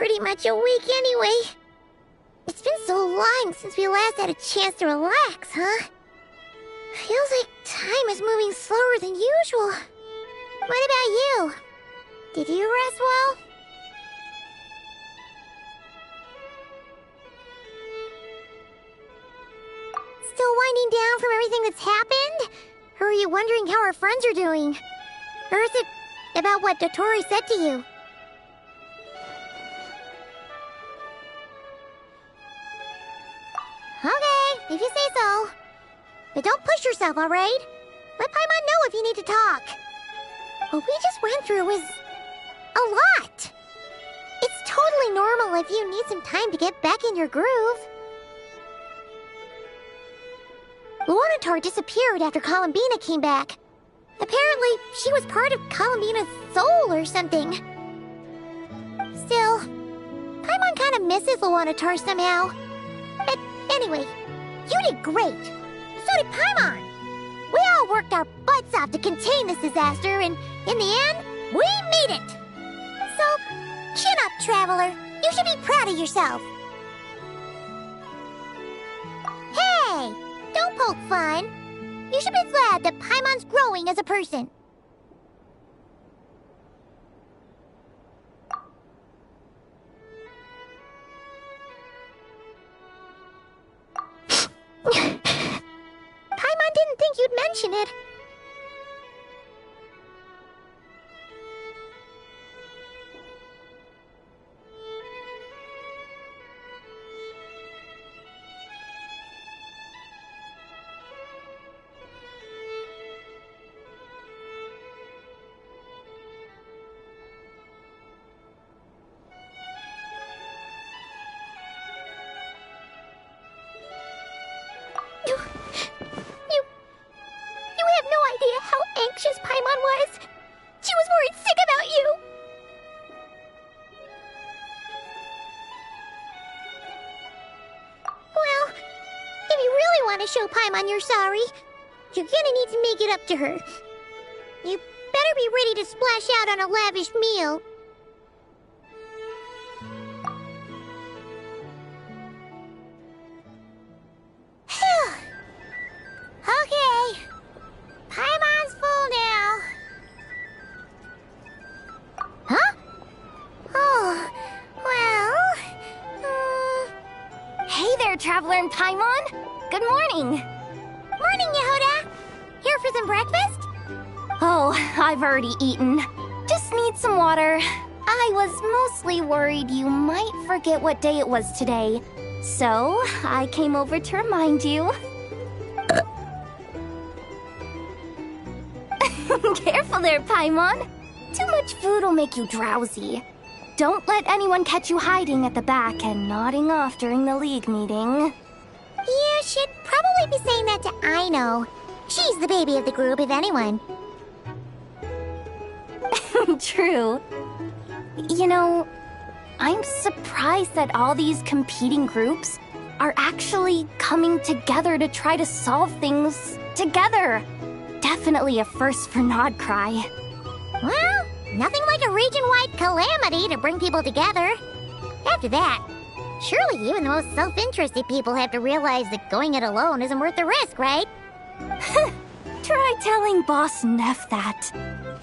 pretty much awake anyway. It's been so long since we last had a chance to relax, huh? Feels like time is moving slower than usual. What about you? Did you rest well? Still winding down from everything that's happened? Or are you wondering how our friends are doing? Or is it about what Dotori said to you? Okay, if you say so. But don't push yourself, alright? Let Paimon know if you need to talk. What we just went through was a lot. It's totally normal if you need some time to get back in your groove. Luanatar disappeared after Columbina came back. Apparently, she was part of Columbina's soul or something. Still, Paimon kind of misses Luanatar somehow. But anyway, you did great. So did Paimon. We all worked our butts off to contain this disaster, and in the end, we made it. So, chin up, Traveler. You should be proud of yourself. Hey! Don't poke fun. You should be glad that Paimon's growing as a person. Paimon didn't think you'd mention it. You have no idea how anxious Paimon was. She was worried sick about you. Well, if you really want to show Paimon you're sorry, you're gonna need to make it up to her. You better be ready to splash out on a lavish meal. Okay. Paimon's full now. Huh? Oh, well... Hey there, Traveler and Paimon! Good morning! Morning, Yehoda! Here for some breakfast? Oh, I've already eaten. Just need some water. I was mostly worried you might forget what day it was today. So, I came over to remind you. Careful there, Paimon. Too much food will make you drowsy. Don't let anyone catch you hiding at the back and nodding off during the league meeting. You should probably be saying that to Aino. She's the baby of the group, if anyone. True. You know, I'm surprised that all these competing groups are actually coming together to try to solve things together. Definitely a first for Nodcry. Well, nothing like a region-wide calamity to bring people together. After that, surely even the most self-interested people have to realize that going it alone isn't worth the risk, right? Try telling Boss Neff that.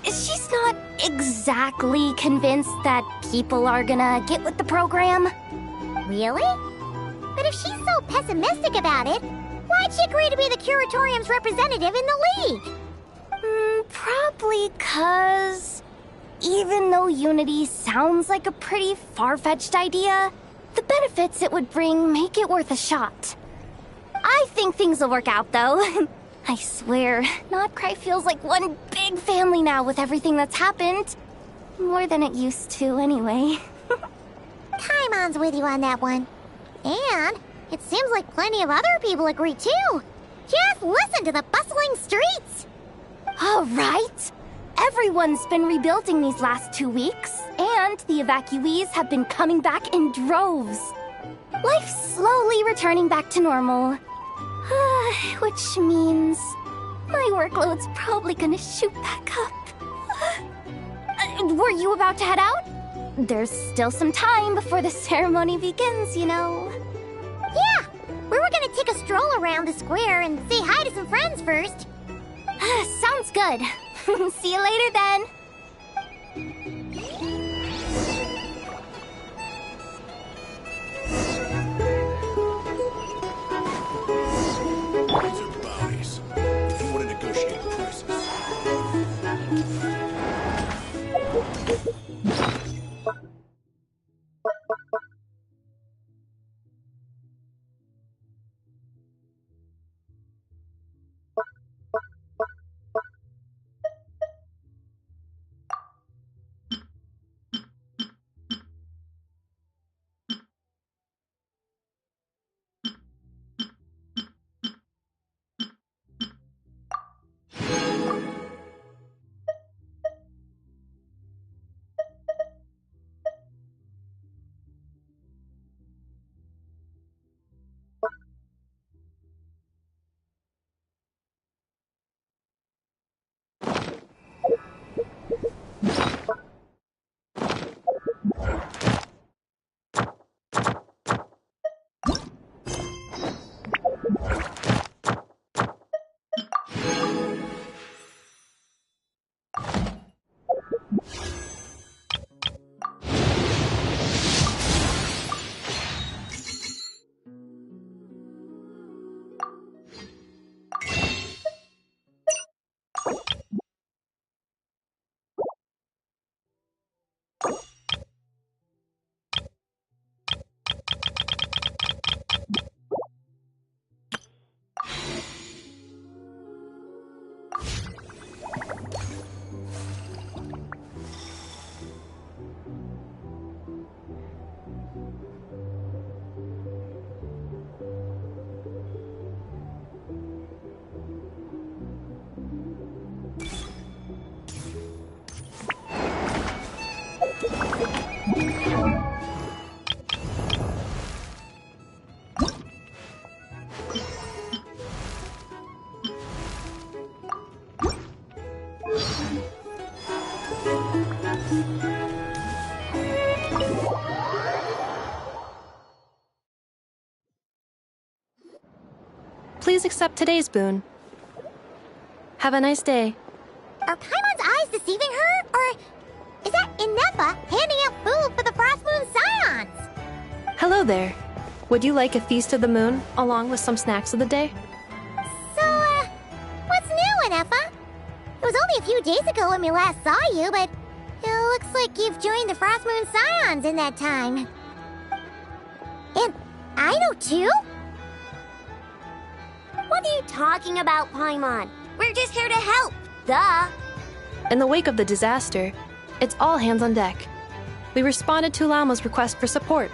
She's not exactly convinced that people are gonna get with the program. Really? But if she's so pessimistic about it, why'd she agree to be the Curatorium's representative in the league? Probably 'cause even though Unity sounds like a pretty far-fetched idea, the benefits it would bring make it worth a shot. I think things will work out, though. I swear, Nodcry feels like one big family now with everything that's happened. More than it used to, anyway. Paimon's with you on that one. And it seems like plenty of other people agree, too. Just listen to the bustling streets. All right. Everyone's been rebuilding these last 2 weeks, and the evacuees have been coming back in droves. Life's slowly returning back to normal. Which means my workload's probably gonna shoot back up. Were you about to head out? there's still some time before the ceremony begins, you know. Yeah, we were gonna take a stroll around the square and say hi to some friends first. Sounds good. See you later then. These are bounties. If you want to negotiate prices. Please accept today's boon. Have a nice day. Are Paimon's eyes deceiving her? Or is that Inepa handing out food for the Frost Moon Scions? Hello there. Would you like a feast of the moon, along with some snacks of the day? So, what's new, Inepa? It was only a few days ago when we last saw you, but it looks like you've joined the Frost Moon Scions in that time. And I know too? What are you talking about, Paimon? We're just here to help. Duh. In the wake of the disaster, it's all hands on deck. We responded to Lama's request for support.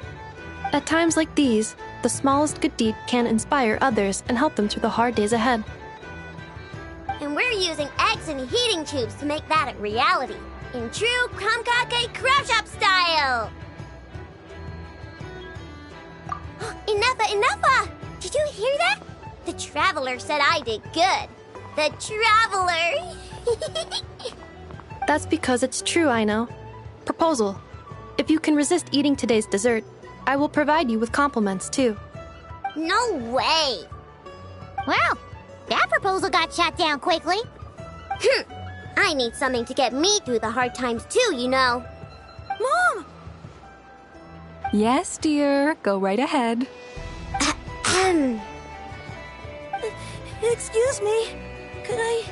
At times like these, the smallest good deed can inspire others and help them through the hard days ahead. And we're using eggs and heating tubes to make that a reality. In true Krumkake Crab Shop style! Enough! Did you hear that? The Traveler said I did good. The Traveler! That's because it's true, I know. Proposal. If you can resist eating today's dessert, I will provide you with compliments, too. No way! Well, that proposal got shot down quickly. I need something to get me through the hard times too, you know. Mom! Yes, dear. Go right ahead. Excuse me. Could I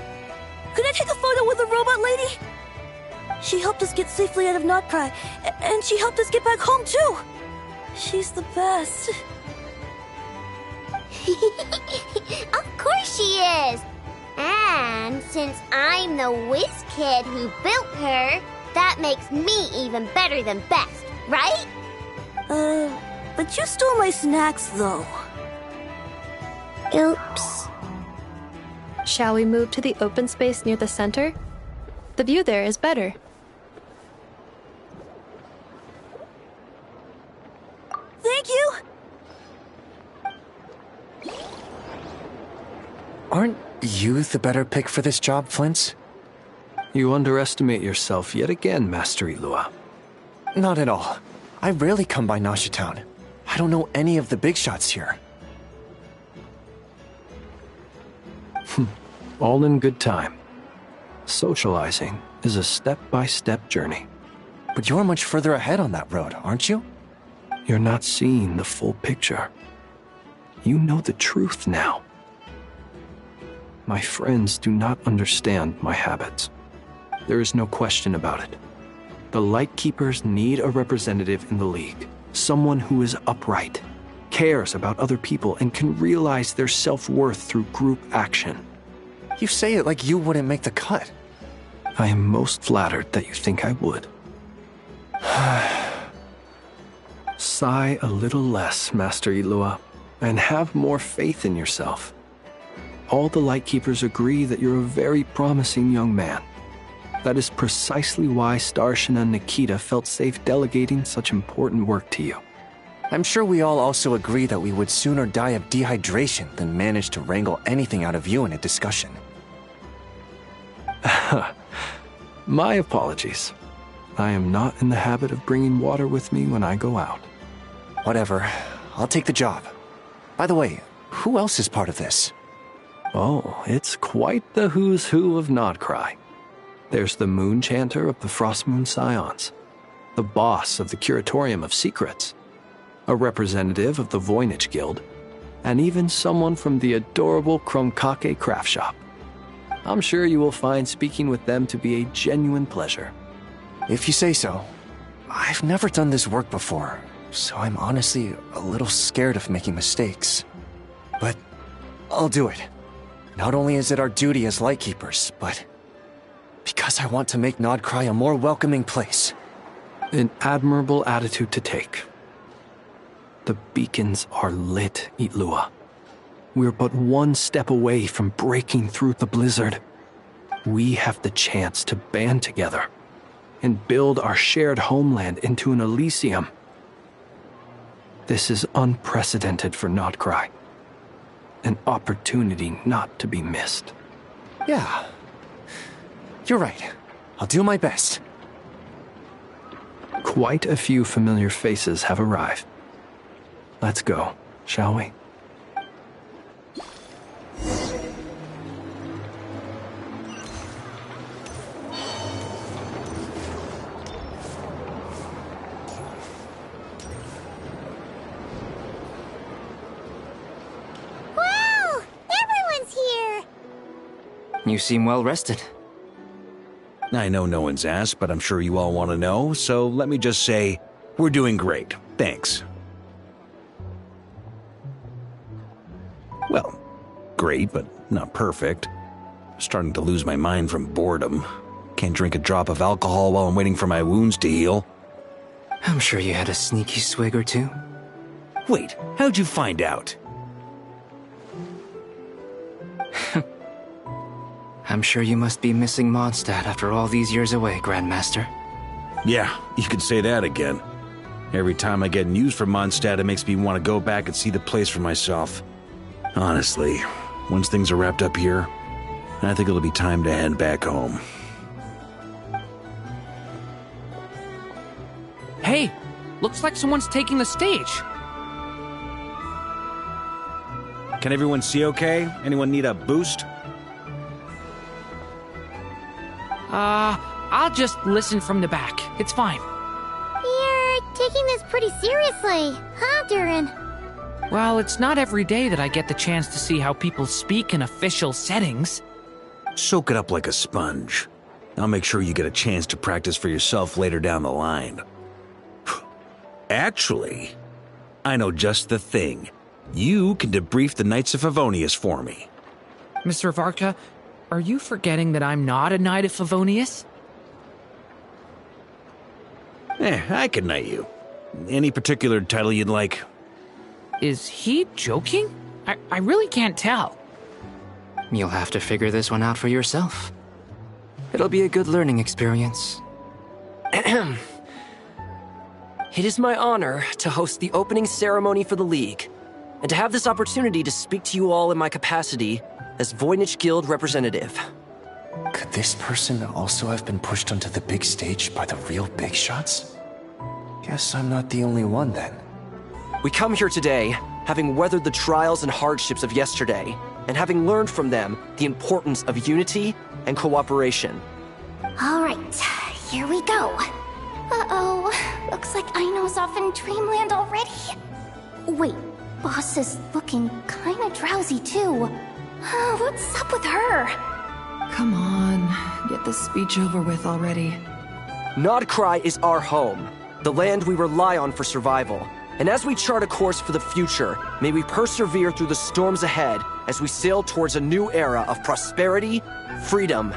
take a photo with the robot lady? She helped us get safely out of Notcry, and she helped us get back home too. She's the best. Of course she is! And since I'm the whiz kid who built her, that makes me even better than best, right? But you stole my snacks though. Oops. Shall we move to the open space near the center? The view there is better. Thank you! Aren't you the better pick for this job, Flint's? You underestimate yourself yet again, Master Ilua. Not at all. I rarely come by Nasha Town. I don't know any of the big shots here. All in good time. Socializing is a step-by-step journey. But you're much further ahead on that road, aren't you? You're not seeing the full picture. You know the truth now. My friends do not understand my habits. There is no question about it. The Lightkeepers need a representative in the League. Someone who is upright, cares about other people, and can realize their self-worth through group action. You say it like you wouldn't make the cut. I am most flattered that you think I would. Sigh a little less, Master Ilua, and have more faith in yourself. All the Lightkeepers agree that you're a very promising young man. That is precisely why Starshina Nikita felt safe delegating such important work to you. I'm sure we all also agree that we would sooner die of dehydration than manage to wrangle anything out of you in a discussion. My apologies. I am not in the habit of bringing water with me when I go out. Whatever. I'll take the job. By the way, who else is part of this? Oh, it's quite the who's who of Nodcry. There's the Moon Chanter of the Frostmoon Scions, the boss of the Curatorium of Secrets, a representative of the Voynich Guild, and even someone from the adorable Kromkake craft shop. I'm sure you will find speaking with them to be a genuine pleasure. If you say so. I've never done this work before, so I'm honestly a little scared of making mistakes. But I'll do it. Not only is it our duty as Lightkeepers, but because I want to make Nodcry a more welcoming place. An admirable attitude to take. The beacons are lit, Itlua. We're but one step away from breaking through the blizzard. We have the chance to band together and build our shared homeland into an Elysium. This is unprecedented for Nodcry. An opportunity not to be missed. Yeah. You're right. I'll do my best. Quite a few familiar faces have arrived. Let's go, shall we? Wow! Everyone's here! You seem well rested. I know no one's asked, but I'm sure you all want to know, so let me just say, we're doing great. Thanks. Well, great, but not perfect. Starting to lose my mind from boredom. Can't drink a drop of alcohol while I'm waiting for my wounds to heal. I'm sure you had a sneaky swig or two. Wait, how'd you find out? I'm sure you must be missing Mondstadt after all these years away, Grandmaster. Yeah, you could say that again. Every time I get news from Mondstadt, it makes me want to go back and see the place for myself. Honestly, once things are wrapped up here, I think it'll be time to head back home. Hey, looks like someone's taking the stage. Can everyone see okay? Anyone need a boost? I'll just listen from the back. It's fine. You're taking this pretty seriously, huh, Durin? Well, it's not every day that I get the chance to see how people speak in official settings. Soak it up like a sponge. I'll make sure you get a chance to practice for yourself later down the line. Actually, I know just the thing. You can debrief the Knights of Favonius for me. Mr. Varka, are you forgetting that I'm not a Knight of Favonius? I can knight you. Any particular title you'd like? Is he joking? I really can't tell. You'll have to figure this one out for yourself. It'll be a good learning experience. It is my honor to host the opening ceremony for the League, and to have this opportunity to speak to you all in my capacity as Voynich Guild representative. Could this person also have been pushed onto the big stage by the real big shots? Guess I'm not the only one then. We come here today, having weathered the trials and hardships of yesterday, and having learned from them the importance of unity and cooperation. All right, here we go. Uh-oh, looks like Aino's off in dreamland already. Wait, Boss is looking kinda drowsy too. What's up with her? Come on, get this speech over with already. Nodcry is our home, the land we rely on for survival. And as we chart a course for the future, may we persevere through the storms ahead as we sail towards a new era of prosperity, freedom,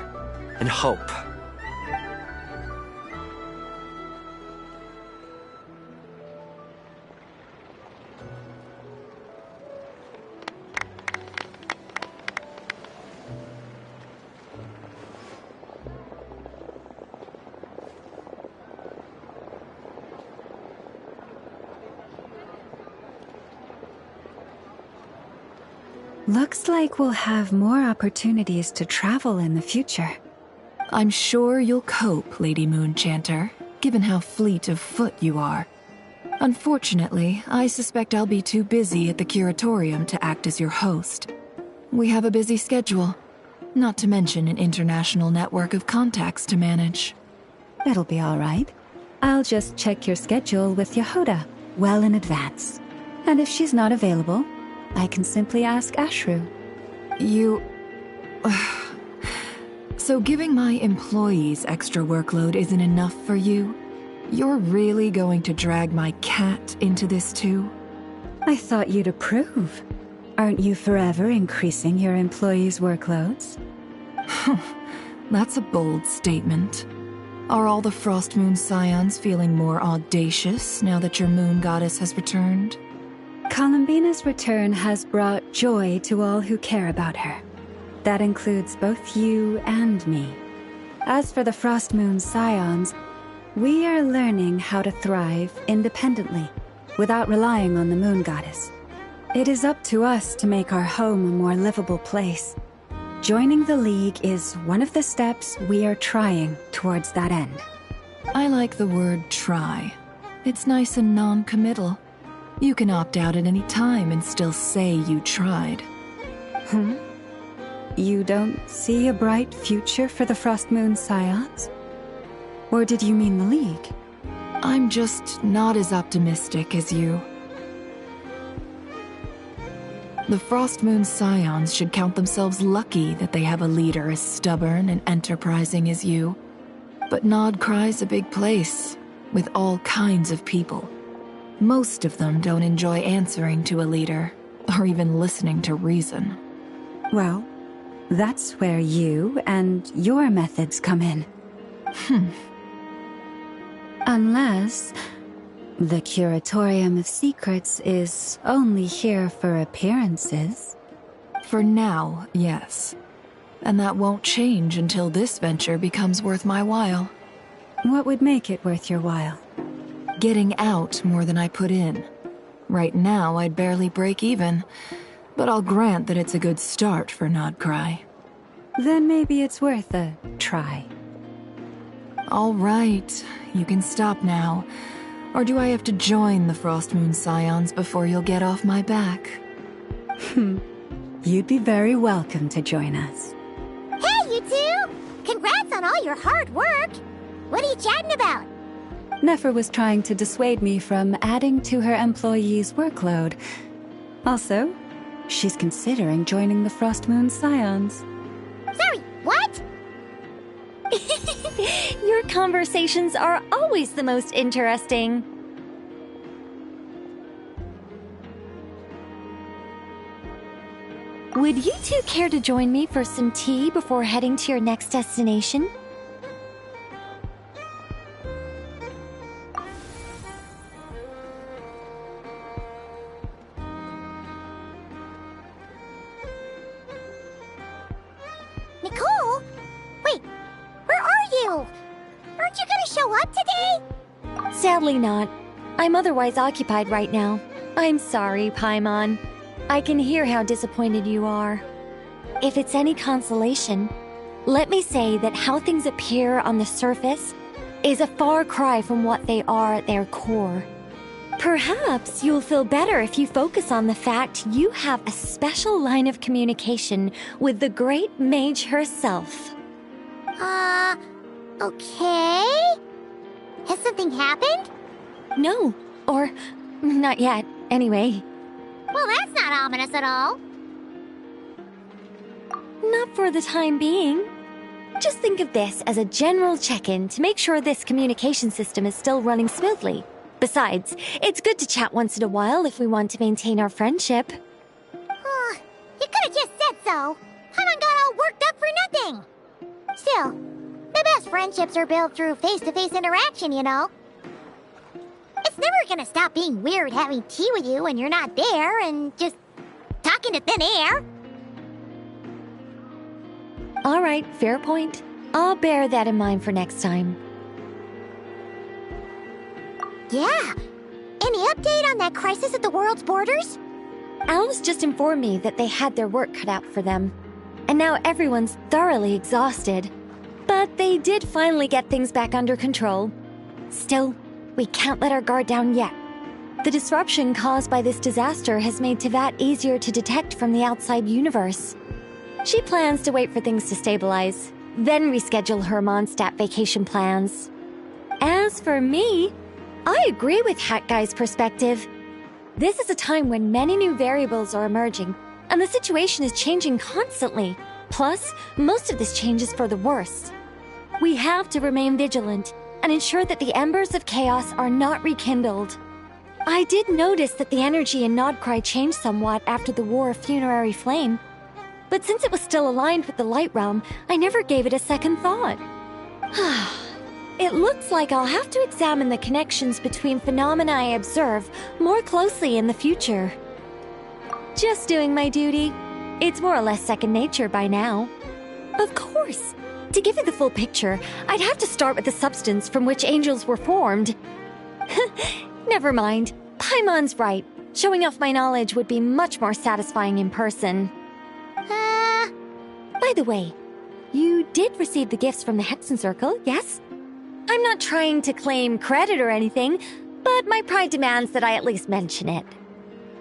and hope. Looks like we'll have more opportunities to travel in the future. I'm sure you'll cope, Lady Moonchanter, given how fleet of foot you are. Unfortunately, I suspect I'll be too busy at the Curatorium to act as your host. We have a busy schedule, not to mention an international network of contacts to manage. It'll be all right. I'll just check your schedule with Yehoda well in advance. And if she's not available, I can simply ask Ashru. You... So giving my employees extra workload isn't enough for you? You're really going to drag my cat into this too? I thought you'd approve. Aren't you forever increasing your employees' workloads? That's a bold statement. Are all the Frost Moon Scions feeling more audacious now that your moon goddess has returned? Columbina's return has brought joy to all who care about her. That includes both you and me. As for the Frost Moon Scions, we are learning how to thrive independently, without relying on the moon goddess. It is up to us to make our home a more livable place. Joining the League is one of the steps we are trying towards that end. I like the word try. It's nice and non-committal. You can opt out at any time and still say you tried. You don't see a bright future for the Frost Moon Scions? Or did you mean the League? I'm just not as optimistic as you. The Frost Moon Scions should count themselves lucky that they have a leader as stubborn and enterprising as you. But Nodcry's a big place, with all kinds of people. Most of them don't enjoy answering to a leader, or even listening to reason. Well, that's where you and your methods come in. Unless the Curatorium of Secrets is only here for appearances. For now, yes. And that won't change until this venture becomes worth my while. What would make it worth your while? Getting out more than I put in. Right now, I'd barely break even, but I'll grant that it's a good start for Nodcry. Then maybe it's worth a try. All right, you can stop now. Or do I have to join the Frost Moon Scions before you'll get off my back? You'd be very welcome to join us. Hey, you two! Congrats on all your hard work! What are you chatting about? Nefer was trying to dissuade me from adding to her employees' workload. Also, she's considering joining the Frost Moon Scions. Sorry, what? Your conversations are always the most interesting. Would you two care to join me for some tea before heading to your next destination? Nicole? Wait, where are you? Aren't you gonna show up today? Sadly not. I'm otherwise occupied right now. I'm sorry, Paimon. I can hear how disappointed you are. If it's any consolation, let me say that how things appear on the surface is a far cry from what they are at their core. Perhaps you'll feel better if you focus on the fact you have a special line of communication with the great mage herself. Okay? Has something happened? No, or not yet, anyway. Well, that's not ominous at all. Not for the time being. Just think of this as a general check-in to make sure this communication system is still running smoothly. Besides, it's good to chat once in a while if we want to maintain our friendship. You could have just said so. Paimon got all worked up for nothing. Still, the best friendships are built through face-to-face interaction, you know. It's never gonna stop being weird having tea with you when you're not there and just talking to thin air. All right, fair point. I'll bear that in mind for next time. Yeah. Any update on that crisis at the world's borders? Alice just informed me that they had their work cut out for them. And now everyone's thoroughly exhausted. But they did finally get things back under control. Still, we can't let our guard down yet. The disruption caused by this disaster has made Teyvat easier to detect from the outside universe. She plans to wait for things to stabilize, then reschedule her Mondstadt vacation plans. As for me, I agree with Hat Guy's perspective. This is a time when many new variables are emerging, and the situation is changing constantly. Plus, most of this change is for the worse. We have to remain vigilant and ensure that the embers of chaos are not rekindled. I did notice that the energy in Nodcry changed somewhat after the War of Funerary Flame, but since it was still aligned with the Light Realm, I never gave it a second thought. It looks like I'll have to examine the connections between phenomena I observe more closely in the future. Just doing my duty. It's more or less second nature by now. Of course. To give you the full picture, I'd have to start with the substance from which angels were formed. Never mind. Paimon's right. Showing off my knowledge would be much more satisfying in person. By the way, you did receive the gifts from the Hexen Circle, yes? I'm not trying to claim credit or anything, but my pride demands that I at least mention it.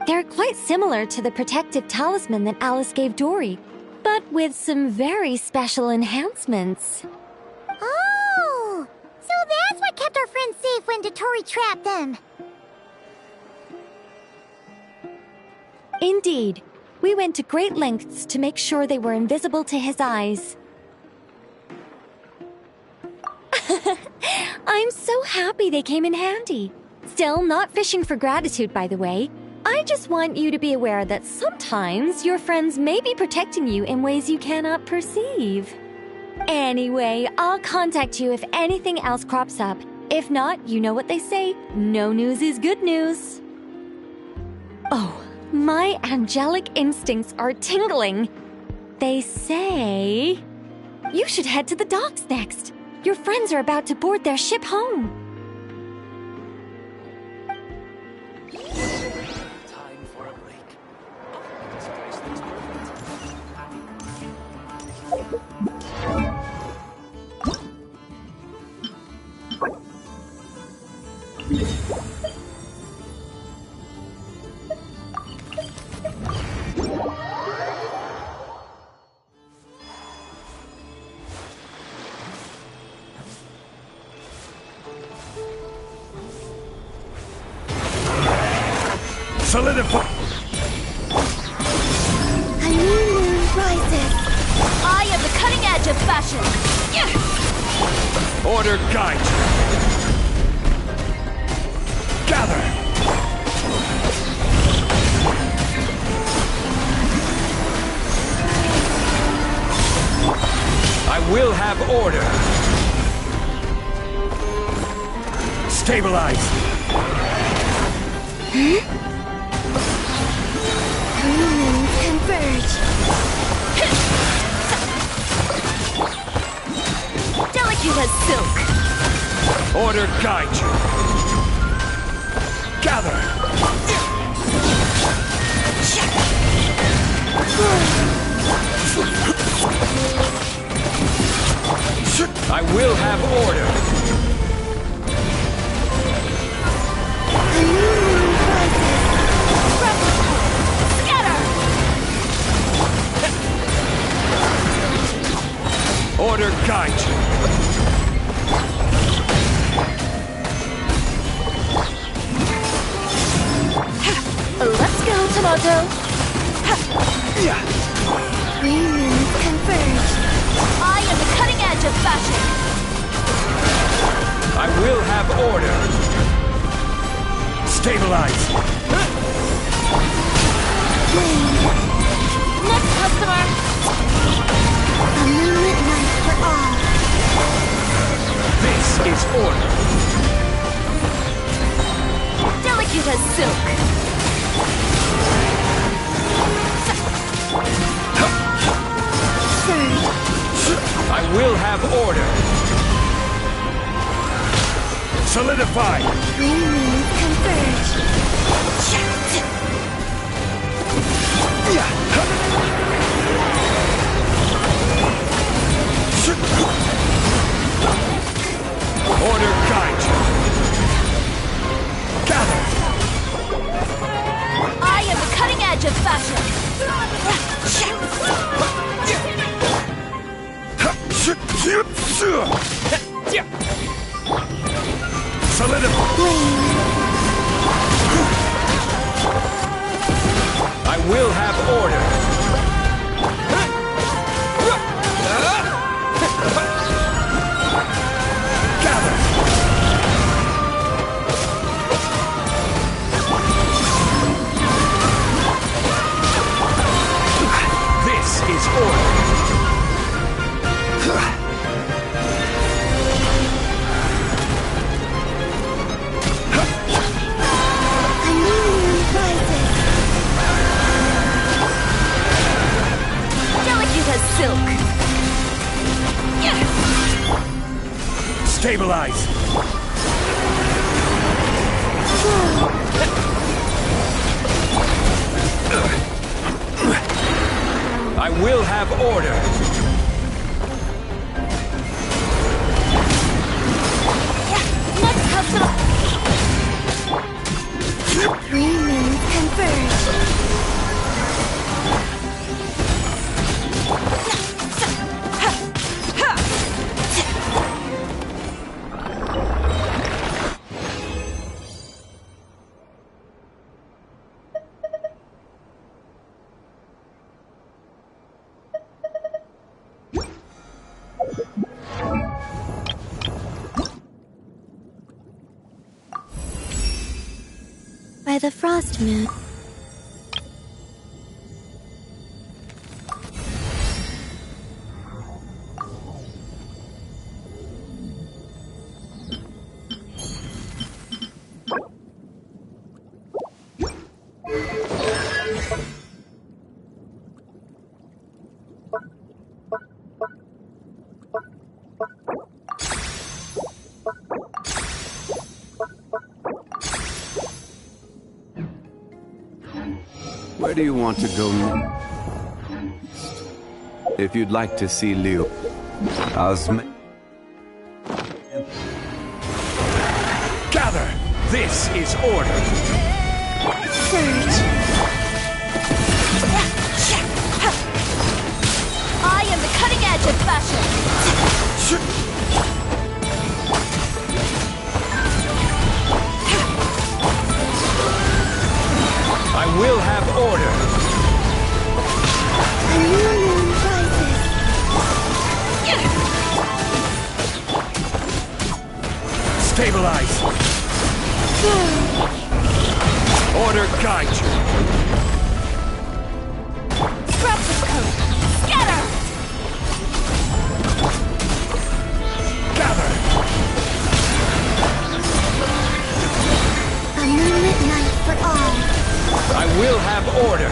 They're quite similar to the protective talisman that Alice gave Dory, but with some very special enhancements. Oh! So that's what kept our friends safe when Dotori trapped them. Indeed. We went to great lengths to make sure they were invisible to his eyes. I'm so happy they came in handy. Still, not fishing for gratitude, by the way. I just want you to be aware that sometimes your friends may be protecting you in ways you cannot perceive. Anyway, I'll contact you if anything else crops up. If not, you know what they say, no news is good news. Oh, my angelic instincts are tingling. They say you should head to the docks next. Your friends are about to board their ship home. Time for a break. Solidify! A new moon rises. I am the cutting edge of fashion. Order guide you. Gather! I will have order. Stabilize. Converge. Delicate as silk. Order guide you. Gather. I will have order. pronto. Three moons converge. I am the cutting edge of fashion. I will have order. Stabilize. Next customer. A moonlit night for all. This is order. Delicate as silk. I will have order. Solidify. Three moons converge. Order guide you. Gather. I am the cutting edge of fashion. Solidify. I will have order. Gather. This is order. Delicate as silk. Stabilize. I will have order. Next customer. Three moons converge. By the frost moon. Where do you want to go next? If you'd like to see Leo, Gather! This is order! Surge. I am the cutting edge of fashion. I will have order! A new moon rises. Stabilize! Order guide you! Scrap this coat. Scatter! Gather! A moonlit night for all. I will have order!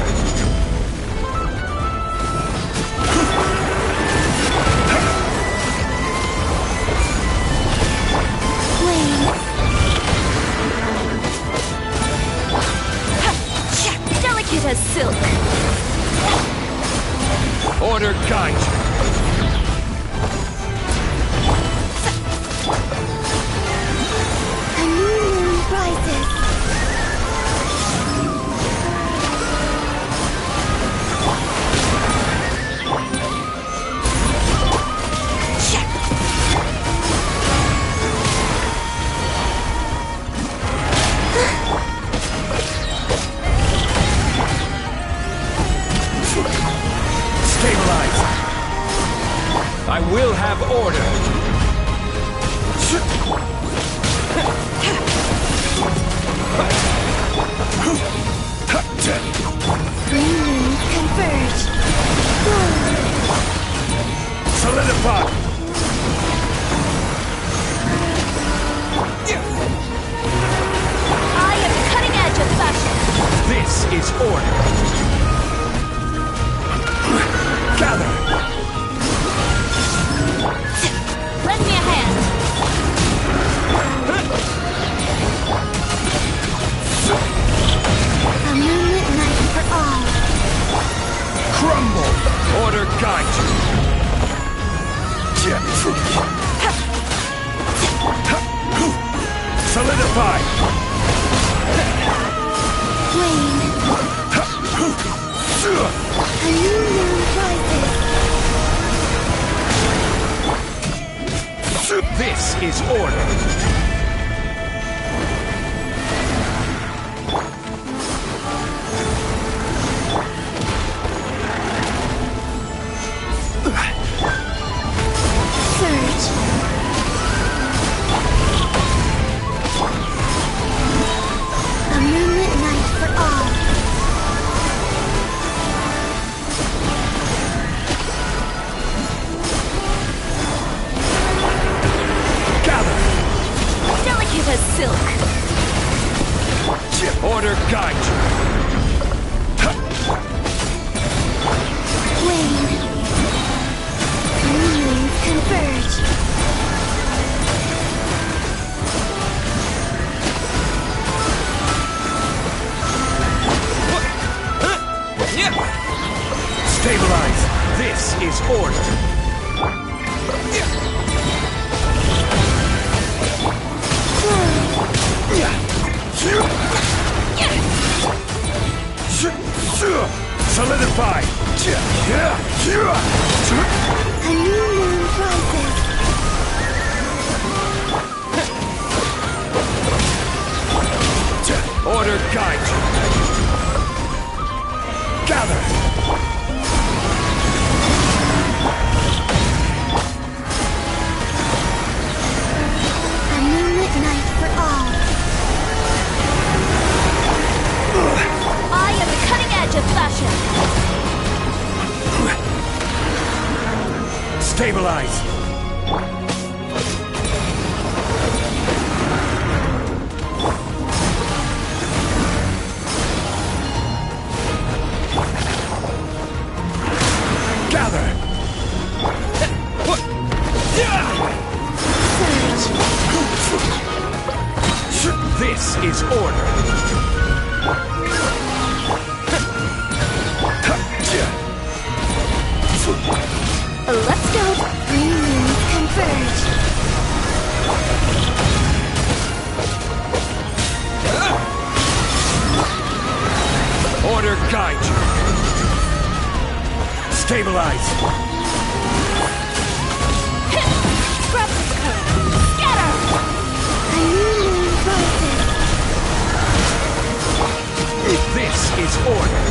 Delicate as silk. Order guide you! A new moon rises. will have order. Converge. Solidify. I am the cutting edge of fashion. This is order. Gather. Lend me a hand. A moonlit night for all. Crumble. Order guide you. Solidify. Wane. A new moon rises. This is order. Surge. A moonlit night for all. Delicate as silk. Order guide you. Wane. Moons converge. Stabilize. This is order. Solidify. A new moon rises. Order guide you. Gather. A moonlit night for all. I am the cutting edge of fashion. Stabilize. Gather. This is order. Let's go. Green moons converge. Order guide you. Stabilize. Scrub this curve. Scatter. A new moon rises. This is order.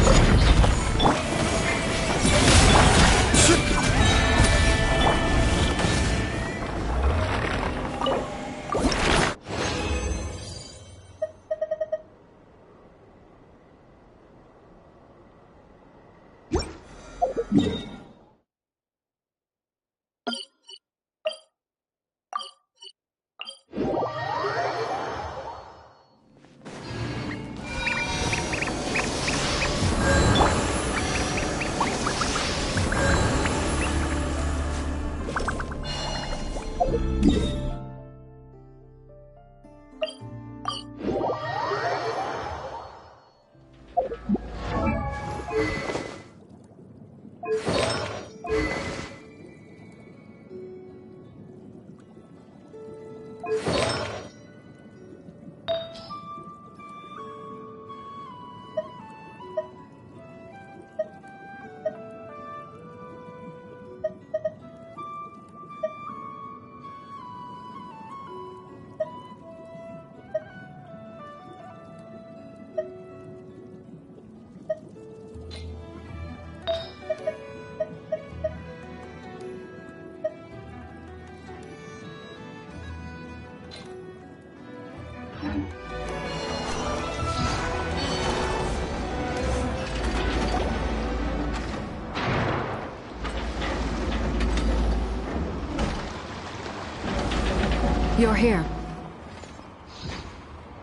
You're here.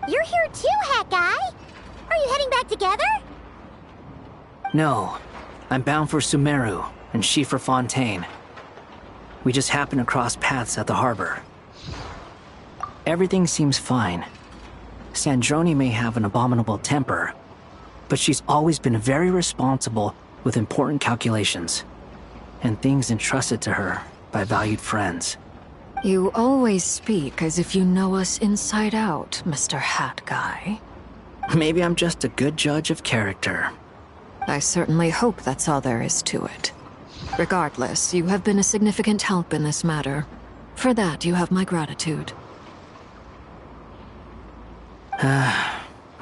You're here too, Hat Guy. Are you heading back together? No. I'm bound for Sumeru, and she for Fontaine. We just happened to cross paths at the harbor. Everything seems fine. Sandrone may have an abominable temper, but she's always been very responsible with important calculations, and things entrusted to her by valued friends. You always speak as if you know us inside out, Mr. Hat Guy. Maybe I'm just a good judge of character. I certainly hope that's all there is to it. Regardless, you have been a significant help in this matter. For that, you have my gratitude. I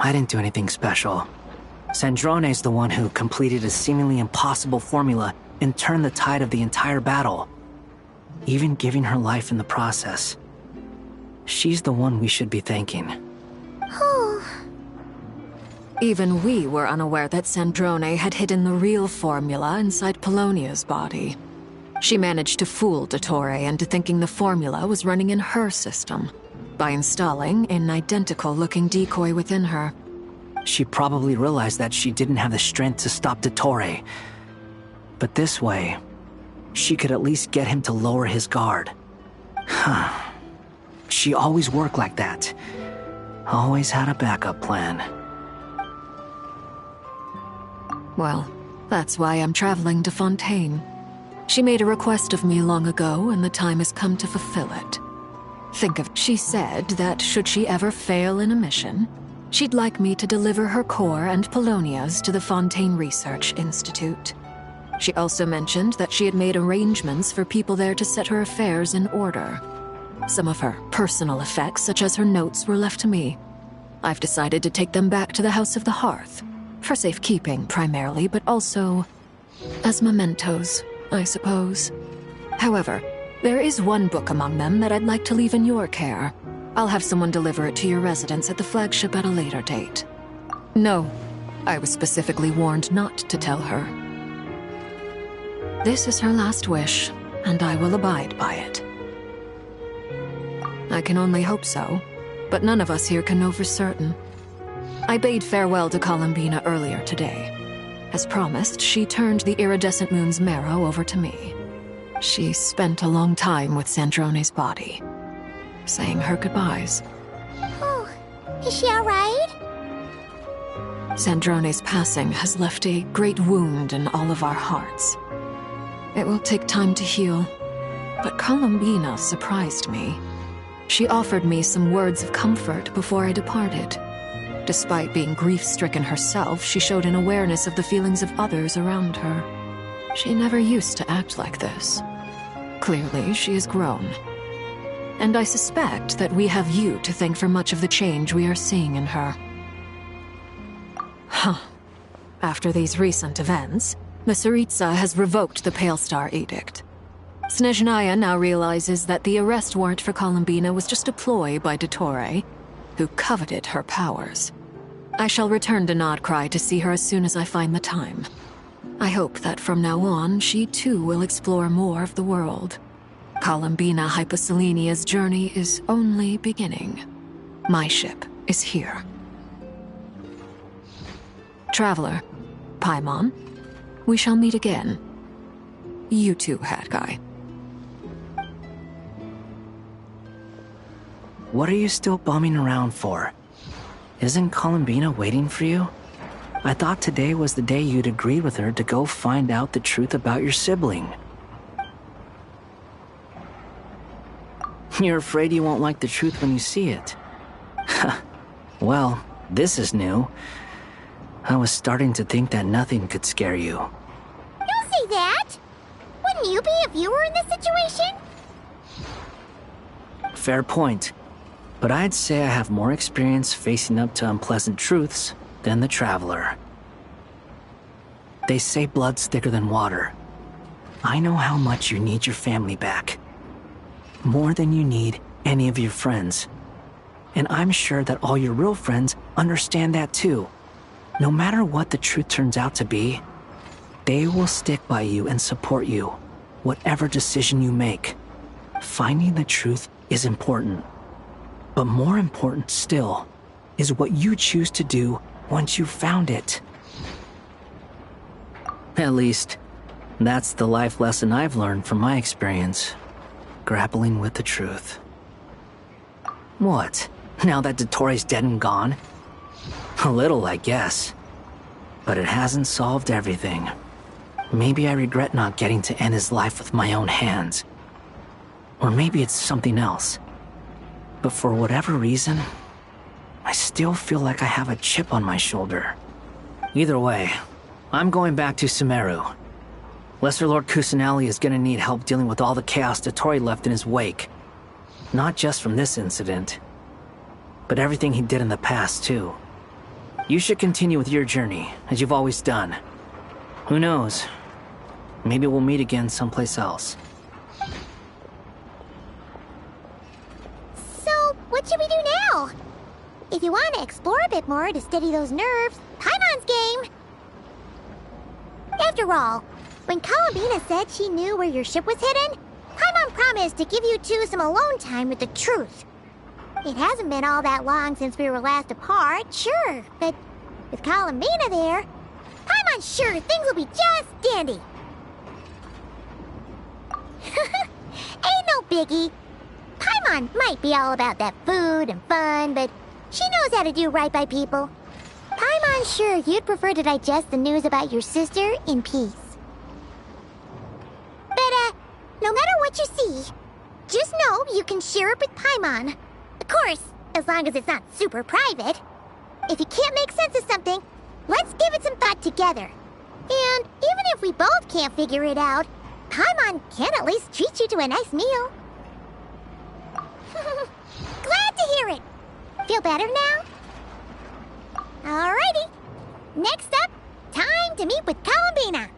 didn't do anything special. Sandrone's the one who completed a seemingly impossible formula and turned the tide of the entire battle, even giving her life in the process. She's the one we should be thanking. Even we were unaware that Sandrone had hidden the real formula inside Polonia's body. She managed to fool Dottore into thinking the formula was running in her system by installing an identical-looking decoy within her. She probably realized that she didn't have the strength to stop Dottore. But this way, she could at least get him to lower his guard. She always worked like that. Always had a backup plan. Well, that's why I'm traveling to Fontaine. She made a request of me long ago, and the time has come to fulfill it. She said that should she ever fail in a mission, she'd like me to deliver her core and Polonia's to the Fontaine Research Institute. She also mentioned that she had made arrangements for people there to set her affairs in order. Some of her personal effects, such as her notes, were left to me. I've decided to take them back to the House of the Hearth. For safekeeping, primarily, but also as mementos, I suppose. However, there is one book among them that I'd like to leave in your care. I'll have someone deliver it to your residence at the flagship at a later date. No, I was specifically warned not to tell her. This is her last wish, and I will abide by it. I can only hope so, but none of us here can know for certain. I bade farewell to Columbina earlier today. As promised, she turned the iridescent moon's marrow over to me. She spent a long time with Sandrone's body, saying her goodbyes. Oh, is she all right? Sandrone's passing has left a great wound in all of our hearts. It will take time to heal, but Columbina surprised me. She offered me some words of comfort before I departed. Despite being grief-stricken herself, she showed an awareness of the feelings of others around her. She never used to act like this. Clearly, she has grown. And I suspect that we have you to thank for much of the change we are seeing in her. After these recent events, the Tsaritsa has revoked the Pale Star Edict. Snezhnaya now realizes that the arrest warrant for Columbina was just a ploy by Dottore, who coveted her powers. I shall return to Nodcry to see her as soon as I find the time. I hope that from now on, she too will explore more of the world. Columbina Hyposelenia's journey is only beginning. My ship is here. Traveler, Paimon, we shall meet again. You too, Hat Guy. What are you still bumming around for? Isn't Columbina waiting for you? I thought today was the day you'd agreed with her to go find out the truth about your sibling. You're afraid you won't like the truth when you see it. Well, this is new. I was starting to think that nothing could scare you. Don't say that! Wouldn't you be a viewer in this situation? Fair point. But I'd say I have more experience facing up to unpleasant truths than the Traveler. They say blood's thicker than water. I know how much you need your family back. More than you need any of your friends. And I'm sure that all your real friends understand that too. No matter what the truth turns out to be, they will stick by you and support you, whatever decision you make. Finding the truth is important, But more important still is what you choose to do once you've found it. At least, that's the life lesson I've learned from my experience, grappling with the truth. What? Now that Dottoro's dead and gone? A little, I guess. But it hasn't solved everything. Maybe I regret not getting to end his life with my own hands. Or maybe it's something else. But for whatever reason, I still feel like I have a chip on my shoulder. Either way, I'm going back to Sumeru. Lesser Lord Kusanali is gonna need help dealing with all the chaos Dottori left in his wake. Not just from this incident, but everything he did in the past, too. You should continue with your journey, as you've always done. Who knows? Maybe we'll meet again someplace else. So, what should we do now? If you want to explore a bit more to steady those nerves, Paimon's game! After all, when Columbina said she knew where your ship was hidden, Paimon promised to give you two some alone time with the truth. It hasn't been all that long since we were last apart, sure, but with Columbina there, Paimon's sure things will be just dandy. Ain't no biggie. Paimon might be all about that food and fun, but she knows how to do right by people. Paimon's sure you'd prefer to digest the news about your sister in peace. But, no matter what you see, just know you can share it with Paimon. Of course, as long as it's not super private. If you can't make sense of something, let's give it some thought together. And even if we both can't figure it out, Paimon can at least treat you to a nice meal. Glad to hear it. Feel better now? Alrighty. Next up, time to meet with Columbina.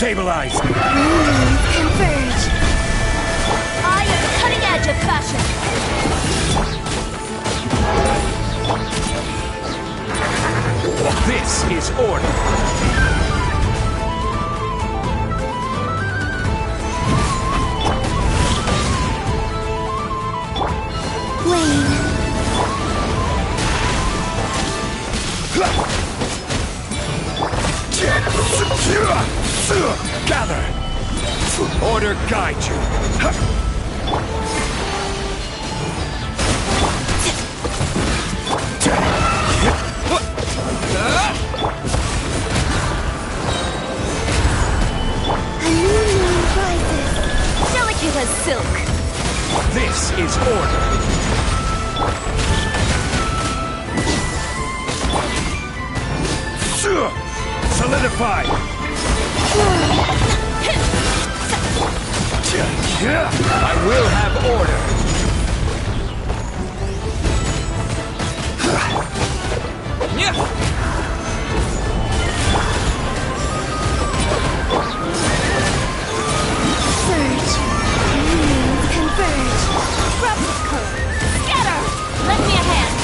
Stabilize! Converge! I am the cutting edge of fashion! This is order! Gather! Order guide you! A new moon rises, delicate as silk. This is order! Solidify! I will have order! Surge. New moons converge. Replicate. Scatter! Lend me a hand.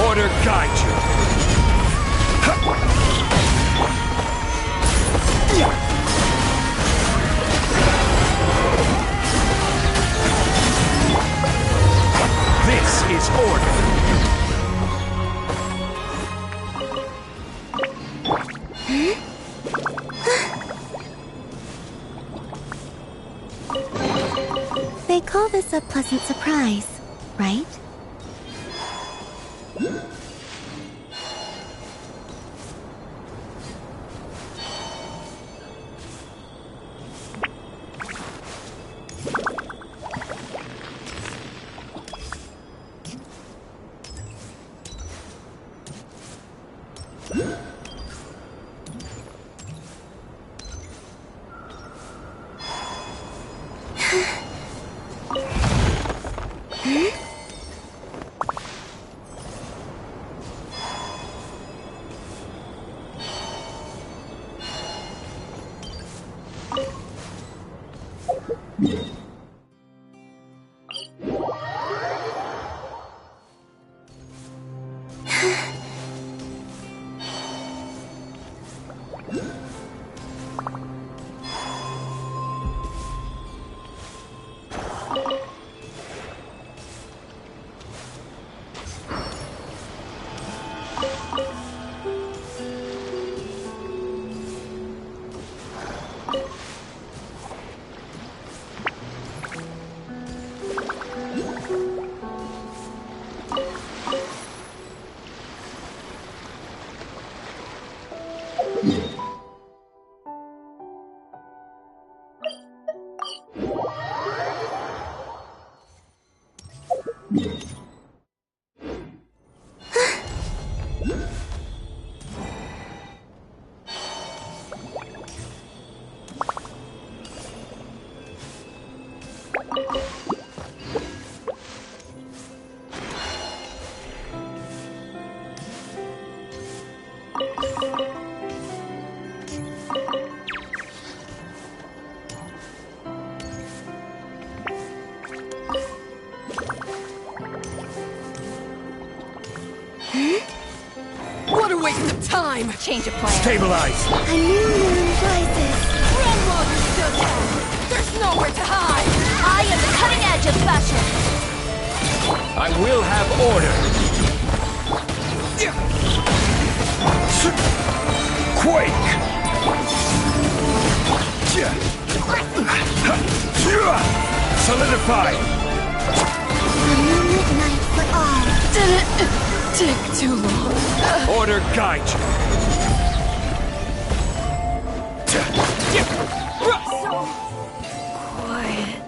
Order guide you! This is order! They call this a pleasant surprise, right? What a waste of time! Change of plan. Stabilize! A new moon rises. Run while you still can! There's nowhere to hide! I am the cutting edge of fashion. I will have order! Quake! Solidify! A moonlit night for all. Did it take too long? Order guide you! Quiet.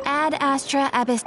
Ad Astra Abyss.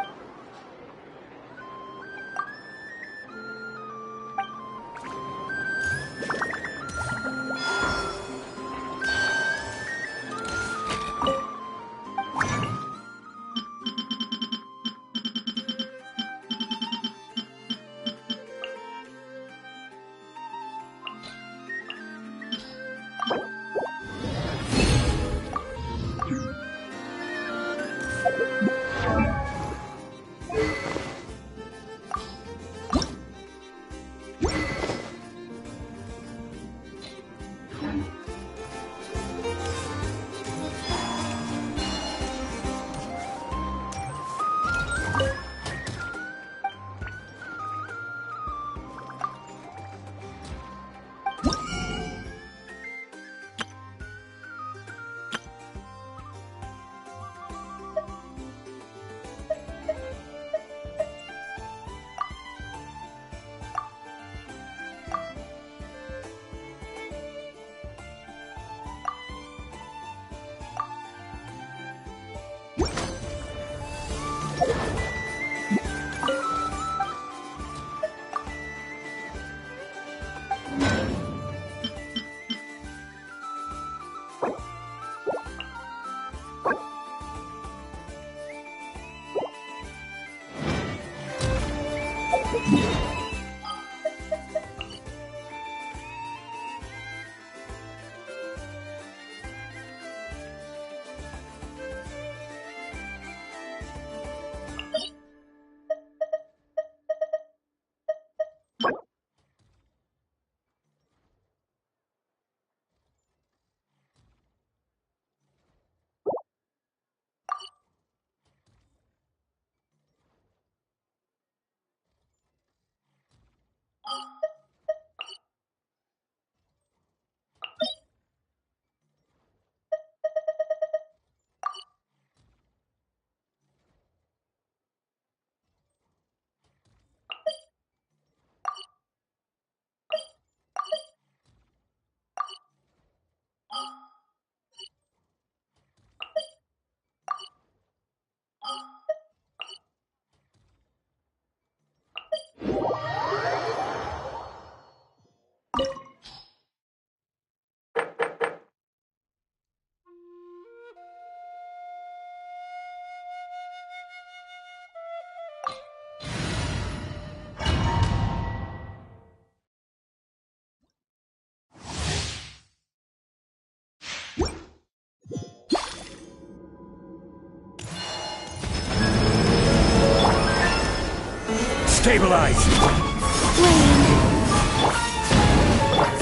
Stabilize!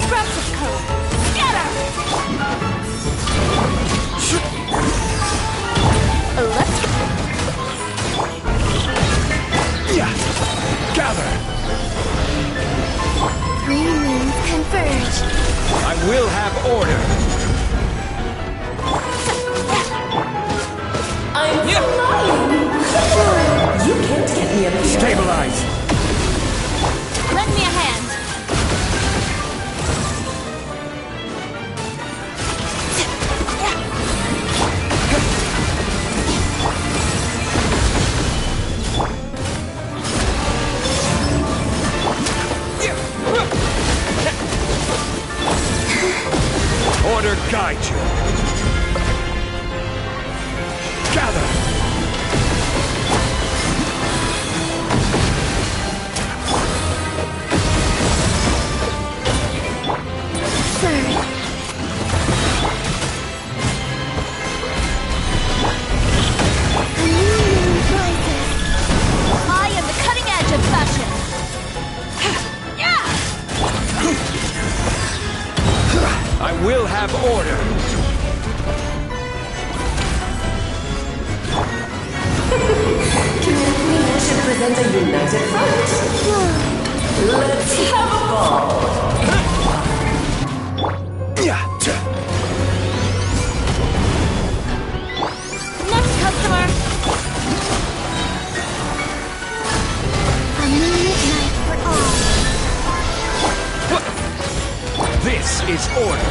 Scraps of color. Scatter! Let's Yeah! Gather! Three moons converge. I will have order! I'm flying! You can't get me up here. Stabilize! Lend me a hand. Order guide you! Gather! Third. A new moon rises. I am the cutting edge of fashion. I will have order! King and Queen should present a united front. Let's have a ball. Next customer. A moonlit night for all. This is order!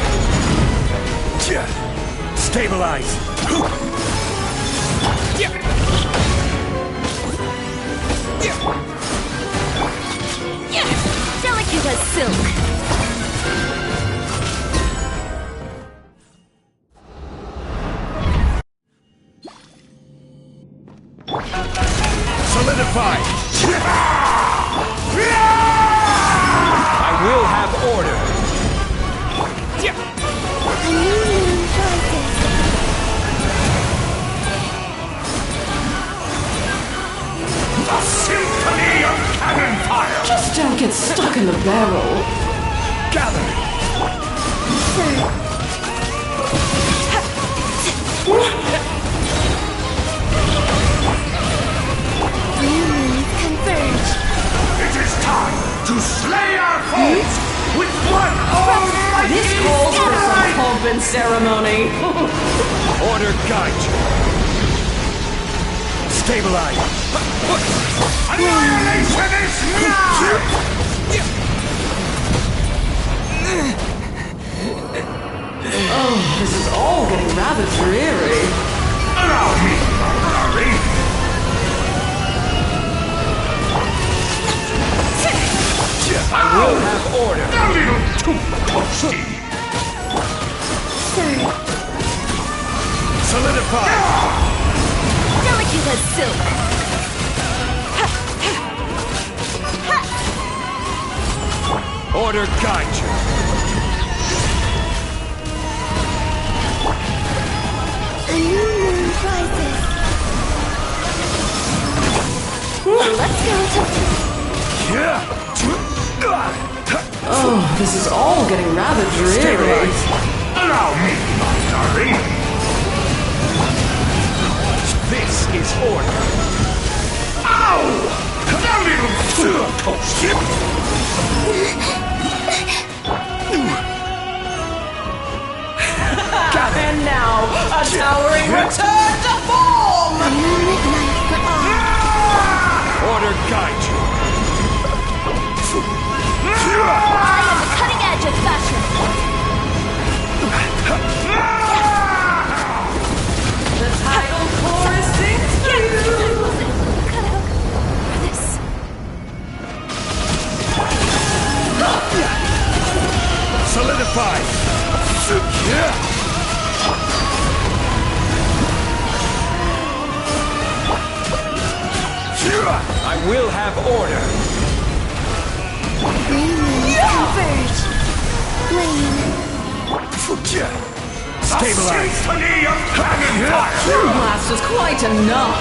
Stabilize! Delicate as silk. Solidify! I will have order! A new moon rises. The symphony of cannon fire! Just don't get stuck in the barrel. Gather! Three moons converge. It is time to slay our foes with one almighty This calls for some pomp and ceremony. Order guide you! Stabilize! Annihilation is now! Oh, this is all getting rather dreary. Allow me, my darling! I will have order! A little too toasty! Third. Solidify! Delicate as silk. Order guide you! A new moon rises. Let's go Oh, this is all getting rather dreary. Stabilize! Allow me, my darling! This is order! Ow! A little too toasty! And now, a towering return to form! A moonlit night for all. Order guide you! I am the cutting edge of fashion. The title chorus sings for you! Solidify! I will have order! Three moons converge. Flame. Stabilize! Symphony of cannon fire! Blast is quite enough!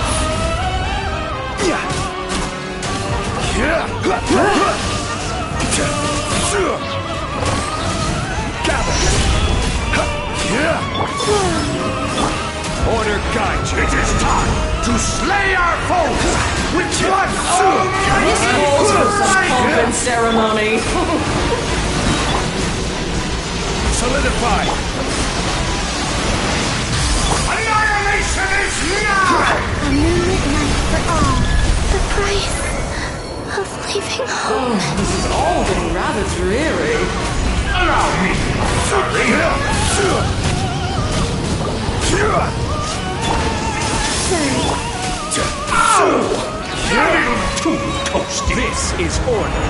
Order guide you. It is time to slay our foes with blood almighty! This calls for some pomp and ceremony. Solidify! Annihilation is now! A moonlit night for all. The price of leaving home. This has all been rather dreary. Allow me, darling! Too toasty. This is order.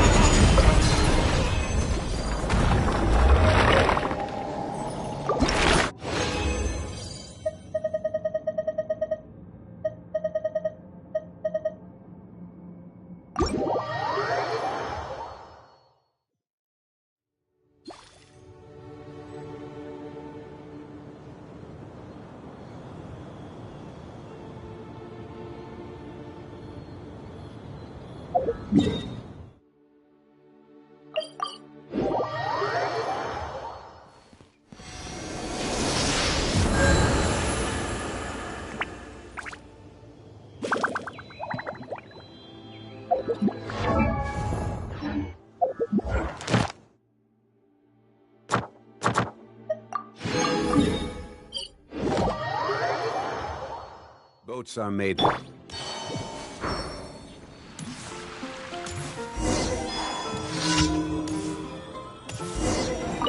Boats are made.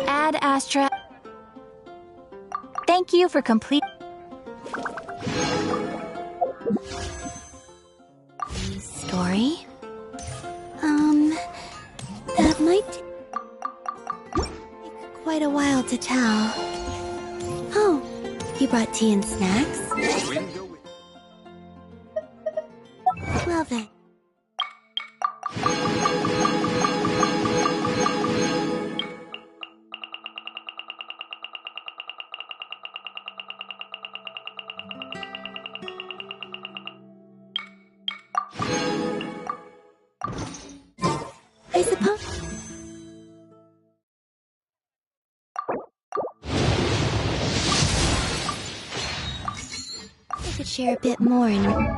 Ad Astra. Thank you for complete. Story? That might take quite a while to tell. Oh, you brought tea and snacks? Well then. I suppose I could share a bit more in turn.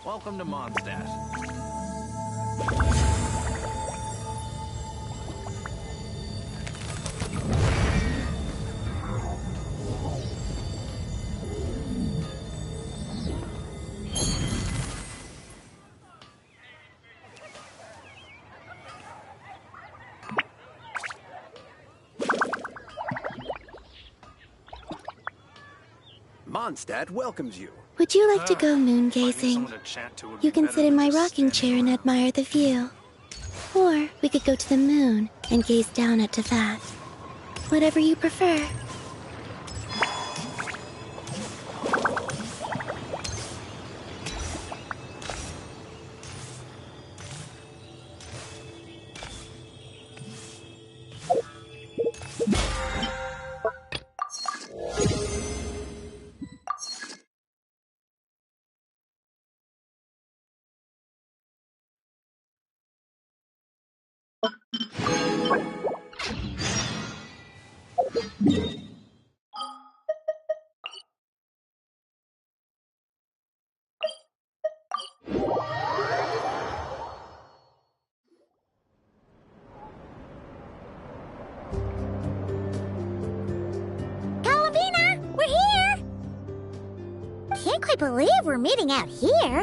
Welcome to Mondstadt. Mondstadt welcomes you. Would you like to go moon gazing? You can sit in my rocking chair and admire the view. Or we could go to the moon and gaze down at that. Whatever you prefer. I believe we're meeting out here.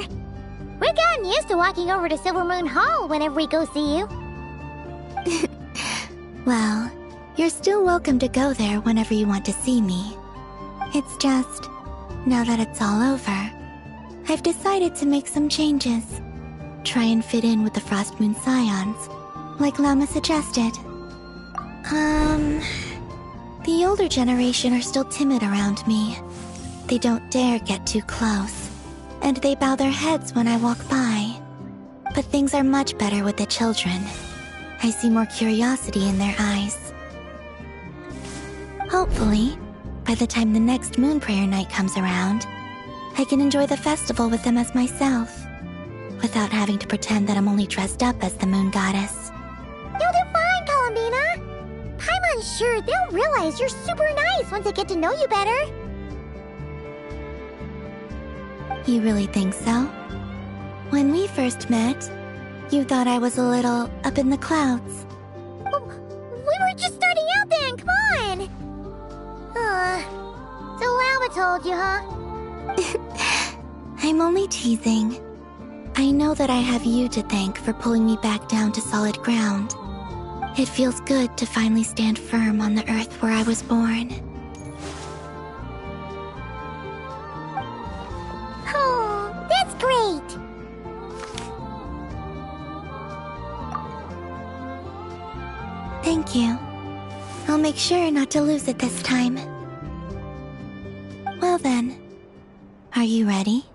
We've gotten used to walking over to Silver Moon Hall whenever we go see you. Well, you're still welcome to go there whenever you want to see me. It's just, now that it's all over, I've decided to make some changes. Try and fit in with the Frost Moon Scions, like Llama suggested. The older generation are still timid around me. They don't dare get too close, and they bow their heads when I walk by. But things are much better with the children. I see more curiosity in their eyes. Hopefully, by the time the next moon prayer night comes around, I can enjoy the festival with them as myself, without having to pretend that I'm only dressed up as the moon goddess. You'll do fine, Columbina. Paimon's sure they'll realize you're super nice once they get to know you better. You really think so? When we first met, you thought I was a little up in the clouds. We were just starting out then, come on! So Lama told you, huh? I'm only teasing. I know that I have you to thank for pulling me back down to solid ground. It feels good to finally stand firm on the earth where I was born. Oh, that's great! Thank you. I'll make sure not to lose it this time. Well then, are you ready?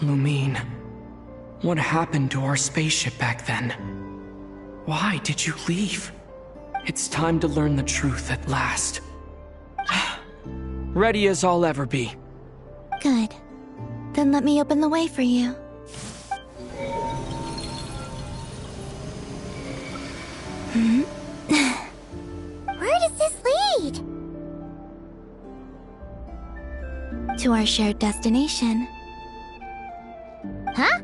Lumine, what happened to our spaceship back then? Why did you leave? It's time to learn the truth at last. Ready as I'll ever be. Good. Then let me open the way for you. Where does this lead? To our shared destination. Huh?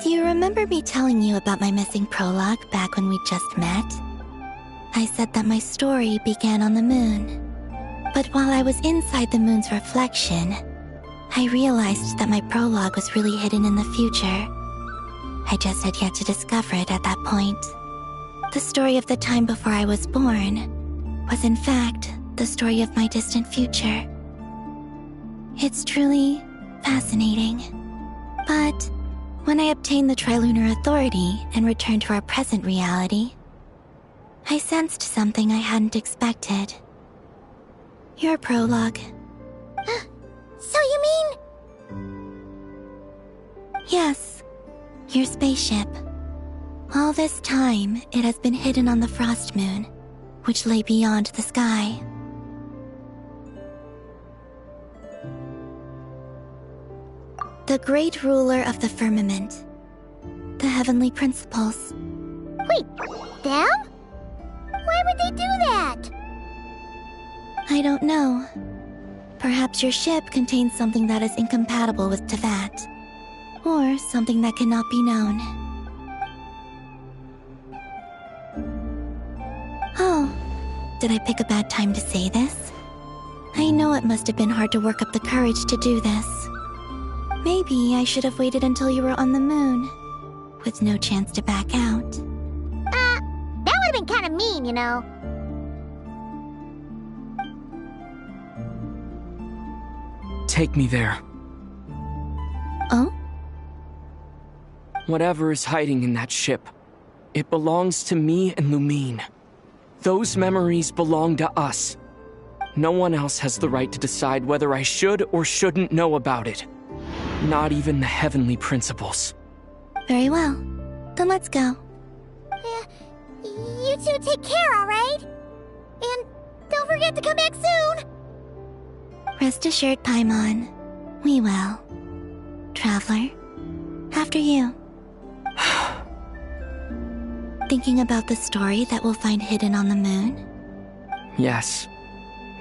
Do you remember me telling you about my missing prologue back when we just met? I said that my story began on the moon. But while I was inside the moon's reflection, I realized that my prologue was really hidden in the future. I just had yet to discover it at that point. The story of the time before I was born was in fact the story of my distant future. It's truly fascinating. But when I obtained the Trilunar Authority and returned to our present reality, I sensed something I hadn't expected. Your prologue. So you mean... Yes, your spaceship. All this time, it has been hidden on the Frost Moon, which lay beyond the sky. The great ruler of the firmament. The heavenly principles. Wait, them? Why would they do that? I don't know. Perhaps your ship contains something that is incompatible with Tevat. Or something that cannot be known. Oh, did I pick a bad time to say this? I know it must have been hard to work up the courage to do this. Maybe I should have waited until you were on the moon, with no chance to back out. That would have been kind of mean, you know. Take me there. Oh? Whatever is hiding in that ship, it belongs to me and Lumine. Those memories belong to us. No one else has the right to decide whether I should or shouldn't know about it. Not even the heavenly principles. Very well. Then let's go. You two take care, alright? And don't forget to come back soon! Rest assured, Paimon. We will. Traveler, after you. Thinking about the story that we'll find hidden on the moon? Yes.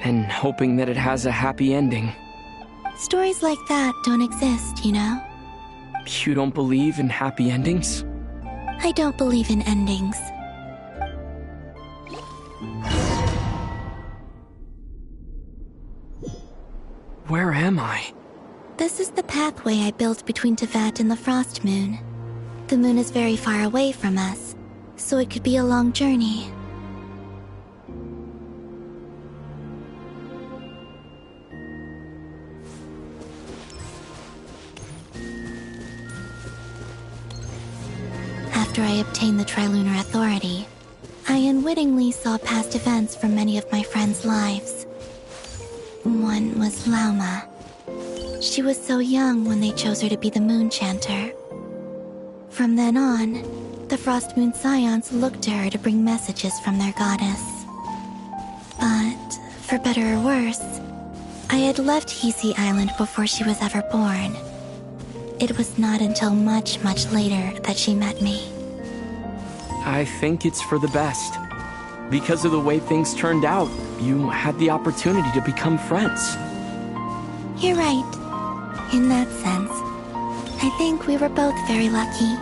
And hoping that it has a happy ending. Stories like that don't exist, you know? You don't believe in happy endings? I don't believe in endings. Where am I? This is the pathway I built between Tevat and the Frost Moon. The moon is very far away from us, so it could be a long journey. After I obtained the Trilunar Authority, I unwittingly saw past events from many of my friends' lives. One was Lauma. She was so young when they chose her to be the Moon Chanter. From then on, the Frost Moon Scions looked to her to bring messages from their goddess. But, for better or worse, I had left Hisi Island before she was ever born. It was not until much, much later that she met me. I think it's for the best. Because of the way things turned out, you had the opportunity to become friends. You're right. In that sense, I think we were both very lucky.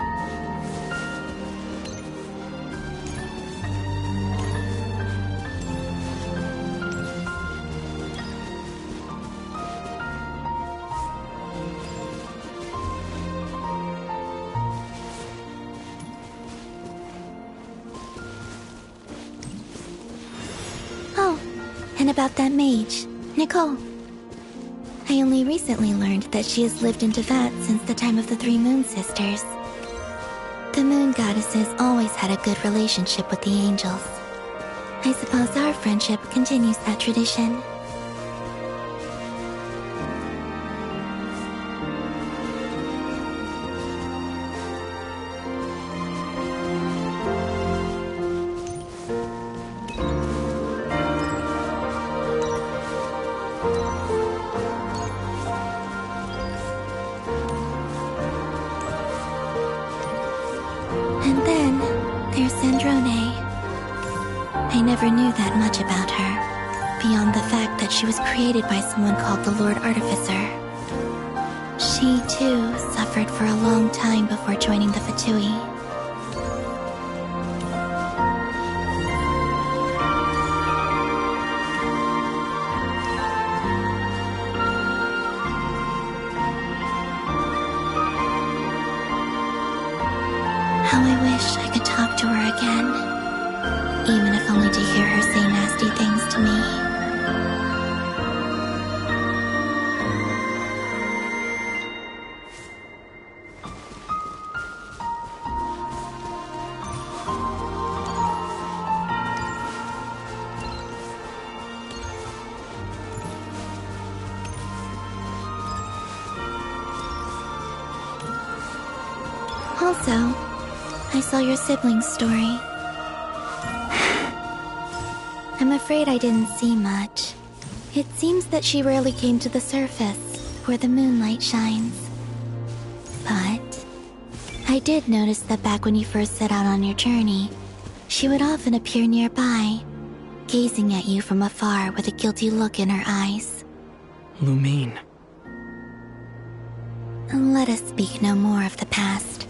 Oh, and about that mage, Nicole. I only recently learned that she has lived in Teyvat since the time of the Three Moon Sisters. The Moon Goddesses always had a good relationship with the angels. I suppose our friendship continues that tradition. And then, there's Sandrone. I never knew that much about her, beyond the fact that she was created by someone called the Lord Artificer. She, too, suffered for a long time before joining the Fatui. How I wish I could talk to her again, even if only to hear her say nasty things to me. Also, I saw your siblings' story. I'm afraid I didn't see much. It seems that she rarely came to the surface, where the moonlight shines. But I did notice that back when you first set out on your journey, she would often appear nearby, gazing at you from afar with a guilty look in her eyes. Lumine. Let us speak no more of the past.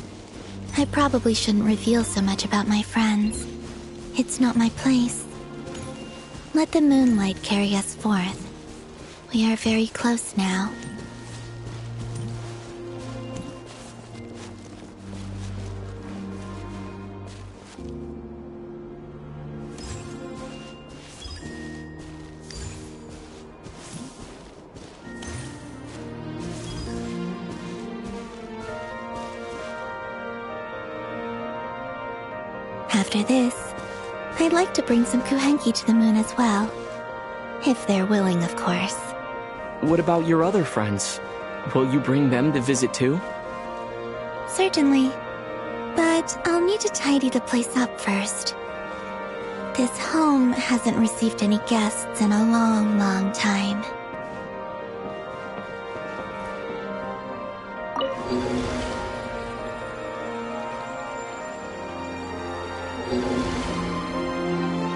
I probably shouldn't reveal so much about my friends. It's not my place. Let the moonlight carry us forth. We are very close now. After this, I'd like to bring some Kuhenki to the moon as well. If they're willing, of course. What about your other friends? Will you bring them to visit too? Certainly. But I'll need to tidy the place up first. This home hasn't received any guests in a long, long time.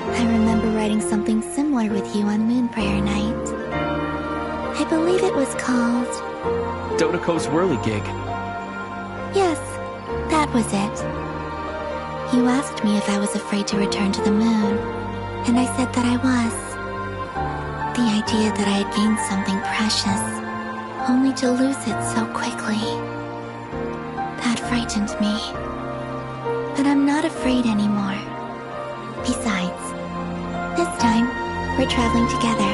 I remember writing something similar with you on Moon Prayer Night. I believe it was called... Dodoko's Whirligig. Yes, that was it. You asked me if I was afraid to return to the moon, and I said that I was. The idea that I had gained something precious, only to lose it so quickly. That frightened me. But I'm not afraid anymore. Besides, this time, we're traveling together.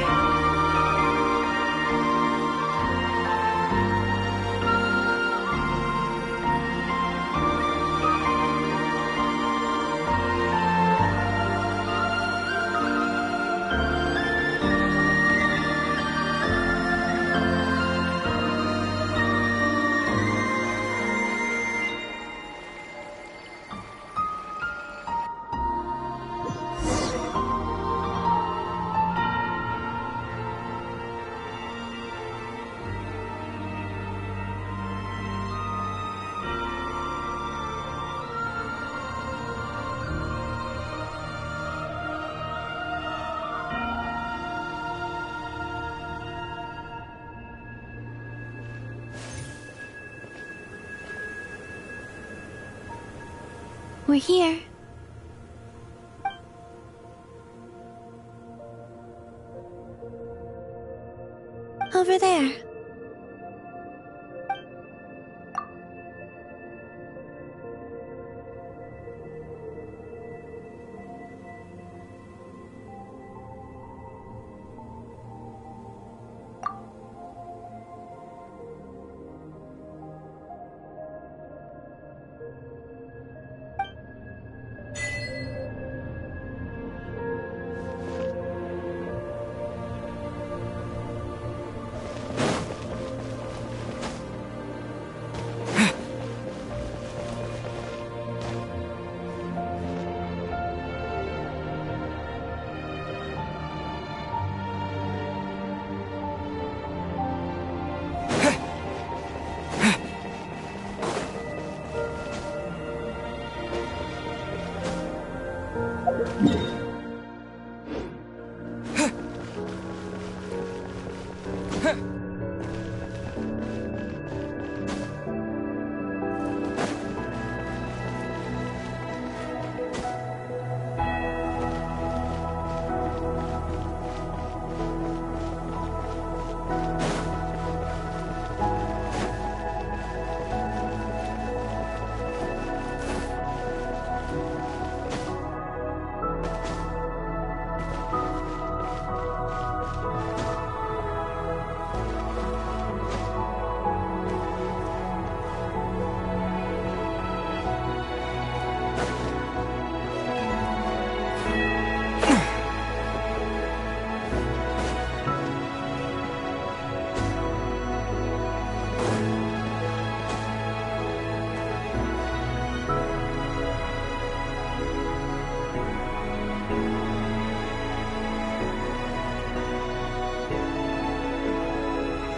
We're here. Over there.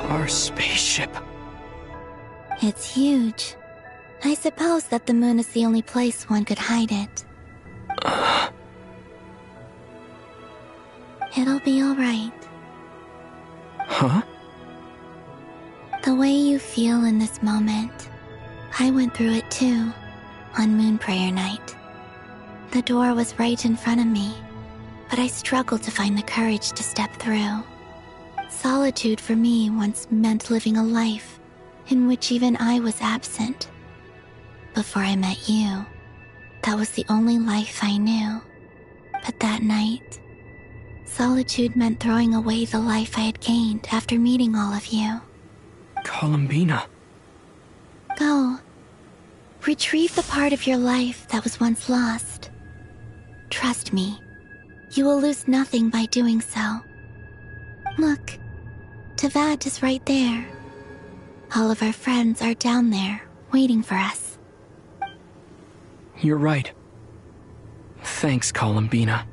Our spaceship. It's huge. I suppose that the moon is the only place one could hide it. It'll be alright. Huh? The way you feel in this moment, I went through it too, on Moon Prayer Night. The door was right in front of me, but I struggled to find the courage to step through. Solitude for me once meant living a life in which even I was absent. Before I met you, that was the only life I knew. But that night, solitude meant throwing away the life I had gained after meeting all of you. Columbina. Go. Retrieve the part of your life that was once lost. Trust me, you will lose nothing by doing so. Look, Tavad is right there. All of our friends are down there, waiting for us. You're right. Thanks, Columbina.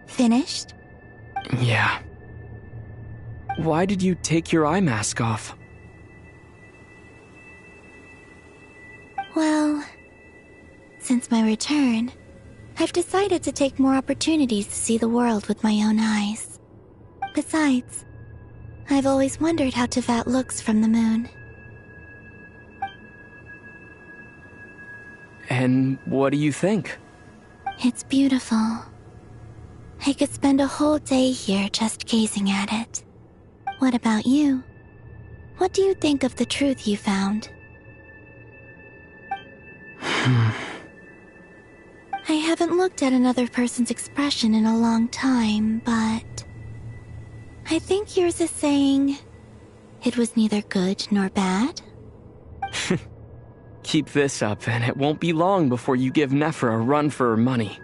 Finished? Yeah. Why did you take your eye mask off? Well, since my return, I've decided to take more opportunities to see the world with my own eyes. Besides, I've always wondered how Teyvat looks from the moon. And what do you think? It's beautiful. I could spend a whole day here just gazing at it. What about you? What do you think of the truth you found? I haven't looked at another person's expression in a long time, but I think yours is saying it was neither good nor bad. Keep this up, and it won't be long before you give Nephra a run for her money.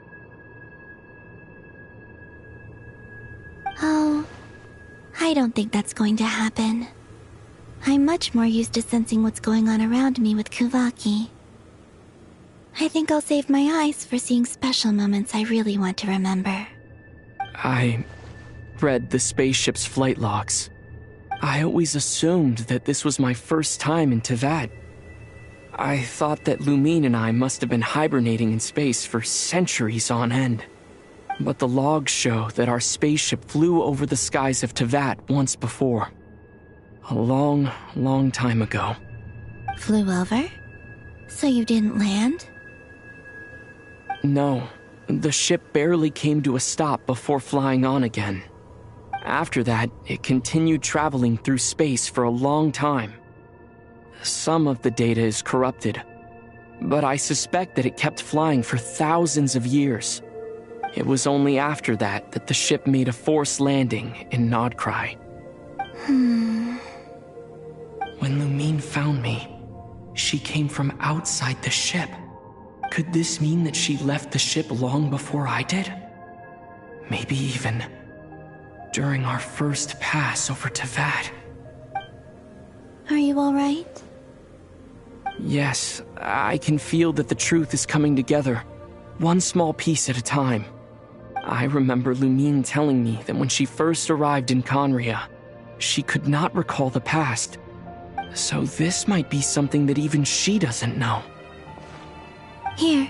Oh, I don't think that's going to happen. I'm much more used to sensing what's going on around me with Kuvaki. I think I'll save my eyes for seeing special moments I really want to remember. I read the spaceship's flight logs. I always assumed that this was my first time in Tevat. I thought that Lumine and I must have been hibernating in space for centuries on end. But the logs show that our spaceship flew over the skies of Tevat once before. A long, long time ago. Flew over? So you didn't land? No, the ship barely came to a stop before flying on again. After that, it continued traveling through space for a long time. Some of the data is corrupted, but I suspect that it kept flying for thousands of years. It was only after that that the ship made a forced landing in Nodcry. When Lumine found me, she came from outside the ship. Could this mean that she left the ship long before I did? Maybe even during our first pass over Tevat. Are you alright? Yes, I can feel that the truth is coming together, one small piece at a time. I remember Lumine telling me that when she first arrived in Conria, she could not recall the past. So this might be something that even she doesn't know. Here,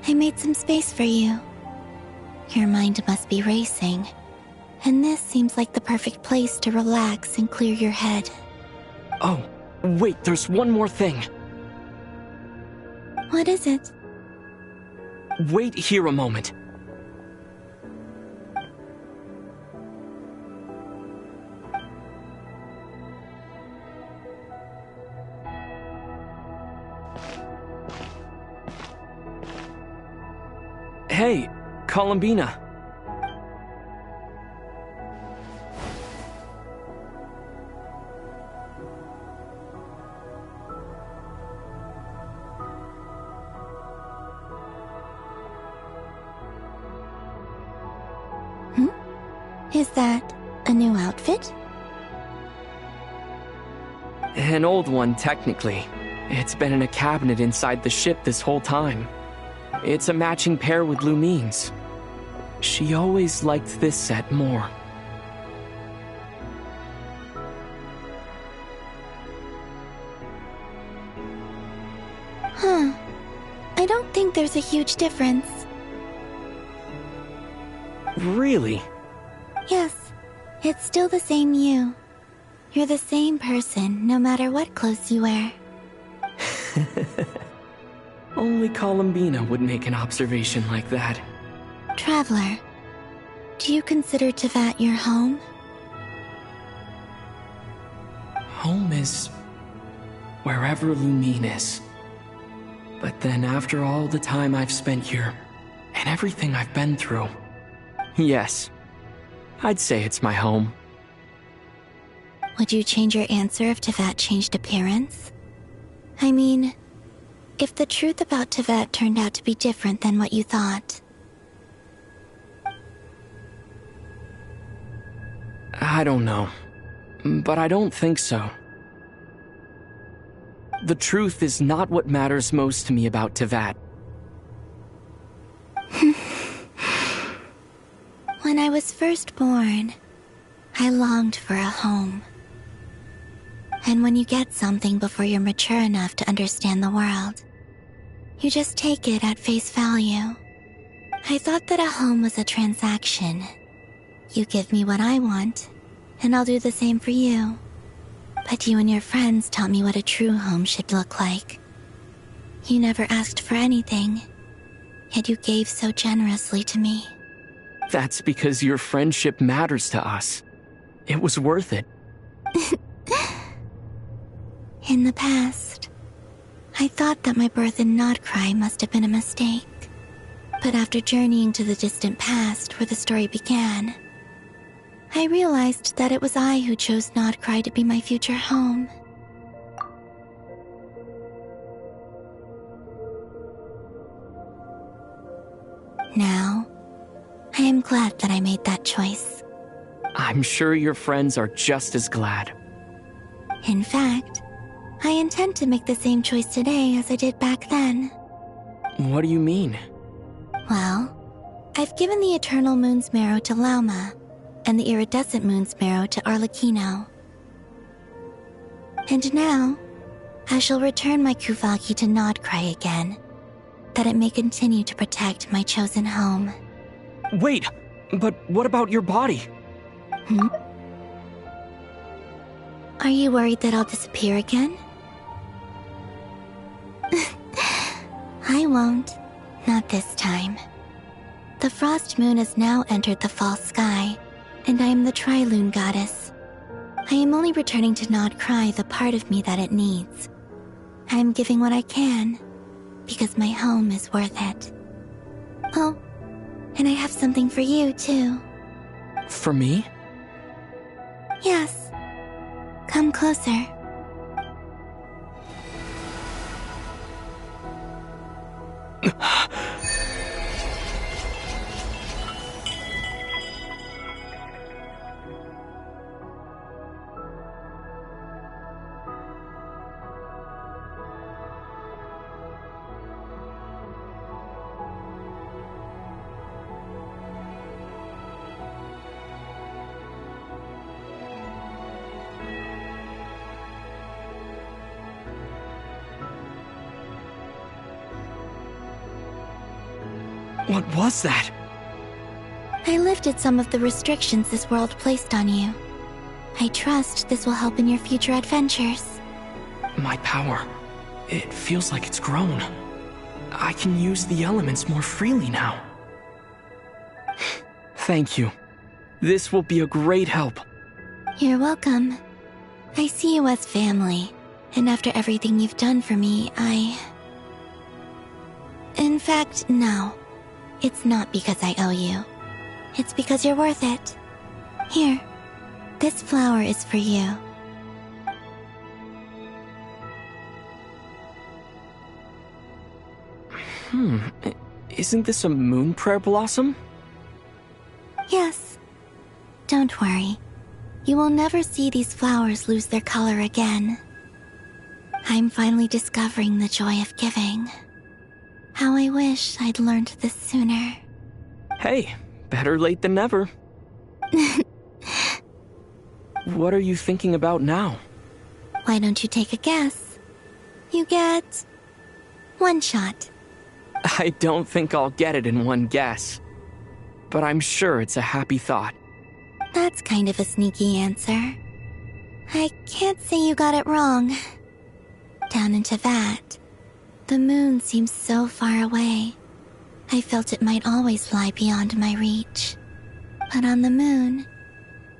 I made some space for you. Your mind must be racing, and this seems like the perfect place to relax and clear your head. Oh, wait, there's one more thing. What is it? Wait here a moment. Hey, Columbina. Is that a new outfit? An old one, technically. It's been in a cabinet inside the ship this whole time. It's a matching pair with Lumine's. She always liked this set more. Huh. I don't think there's a huge difference. Really? Yes, it's still the same you. You're the same person, no matter what clothes you wear. Only Columbina would make an observation like that. Traveler, do you consider Tevat your home? Home is wherever Lumine is. But then after all the time I've spent here, and everything I've been through, yes, I'd say it's my home. Would you change your answer if Tevat changed appearance? I mean, if the truth about Tevat turned out to be different than what you thought. I don't know, but I don't think so. The truth is not what matters most to me about Tevat. When I was first born, I longed for a home. And when you get something before you're mature enough to understand the world, you just take it at face value. I thought that a home was a transaction. You give me what I want, and I'll do the same for you. But you and your friends taught me what a true home should look like. You never asked for anything, yet you gave so generously to me. That's because your friendship matters to us. It was worth it. In the past, I thought that my birth in Nodcry must have been a mistake. But after journeying to the distant past where the story began, I realized that it was I who chose Nodcry to be my future home. Now, I am glad that I made that choice. I'm sure your friends are just as glad. In fact, I intend to make the same choice today as I did back then. What do you mean? Well, I've given the Eternal Moon's marrow to Lauma, and the Iridescent Moon's marrow to Arlecchino. And now, I shall return my Kuvagi to Nodcry again, that it may continue to protect my chosen home. Wait, but what about your body? Are you worried that I'll disappear again? I won't. Not this time. The Frost Moon has now entered the false sky, and I am the Trilune Goddess. I am only returning to Nodcry the part of me that it needs. I am giving what I can, because my home is worth it. Oh, and I have something for you, too. For me? Yes. Come closer. What was that? I lifted some of the restrictions this world placed on you. I trust this will help in your future adventures. My power. It feels like it's grown. I can use the elements more freely now. Thank you. This will be a great help. You're welcome. I see you as family, and after everything you've done for me, In fact, no. It's not because I owe you. It's because you're worth it. Here, this flower is for you. Isn't this a moon prayer blossom? Yes. Don't worry. You will never see these flowers lose their color again. I'm finally discovering the joy of giving. How I wish I'd learned this sooner. Hey, better late than never. What are you thinking about now? Why don't you take a guess? You get... one shot. I don't think I'll get it in one guess. But I'm sure it's a happy thought. That's kind of a sneaky answer. I can't say you got it wrong. Down into that, the moon seems so far away. I felt it might always lie beyond my reach. But on the moon,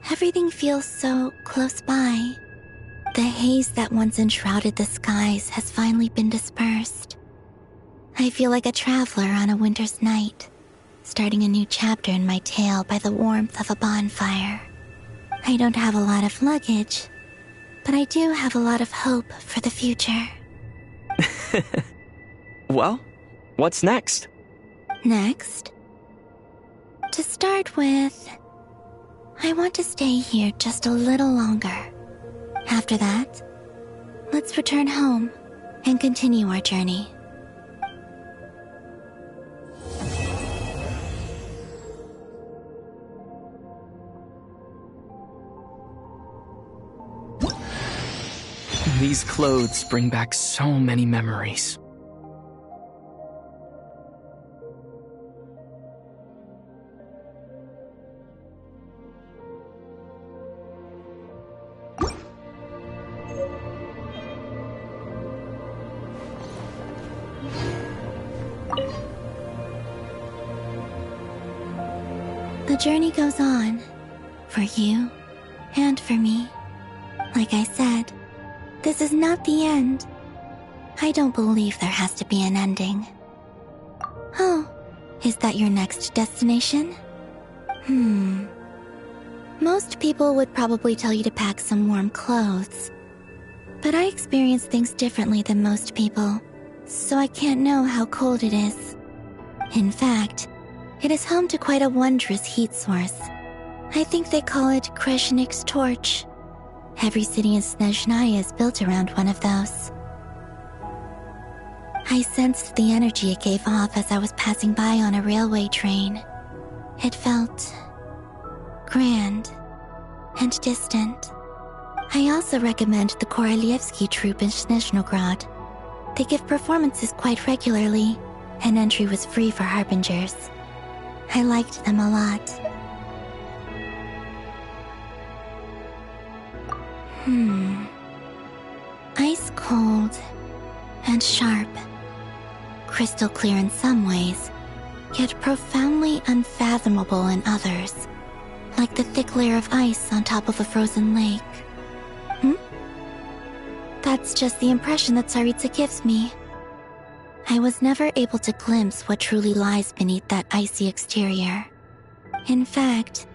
everything feels so close by. The haze that once enshrouded the skies has finally been dispersed. I feel like a traveler on a winter's night, starting a new chapter in my tale by the warmth of a bonfire. I don't have a lot of luggage, but I do have a lot of hope for the future. Well, what's next? Next? To start with, I want to stay here just a little longer. After that, let's return home and continue our journey. These clothes bring back so many memories. The journey goes on. For you, and for me. Like I said, this is not the end. I don't believe there has to be an ending. Oh, is that your next destination? Most people would probably tell you to pack some warm clothes. But I experience things differently than most people, so I can't know how cold it is. In fact, it is home to quite a wondrous heat source. I think they call it Kreshnik's torch. Every city in Snezhnaya is built around one of those. I sensed the energy it gave off as I was passing by on a railway train. It felt grand and distant. I also recommend the Korolievsky troupe in Snezhnograd. They give performances quite regularly, and entry was free for harbingers. I liked them a lot. Ice cold and sharp. Crystal clear in some ways, yet profoundly unfathomable in others. Like the thick layer of ice on top of a frozen lake. That's just the impression that Tsaritsa gives me. I was never able to glimpse what truly lies beneath that icy exterior. In fact,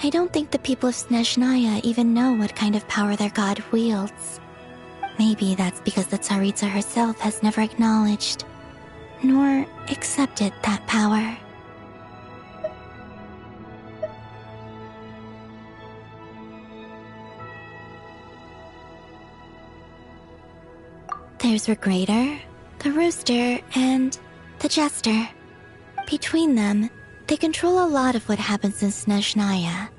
I don't think the people of Snezhnaya even know what kind of power their god wields. Maybe that's because the Tsaritsa herself has never acknowledged, nor accepted that power. There's Regrator, the Rooster, and the Jester. Between them, they control a lot of what happens in Snezhnaya.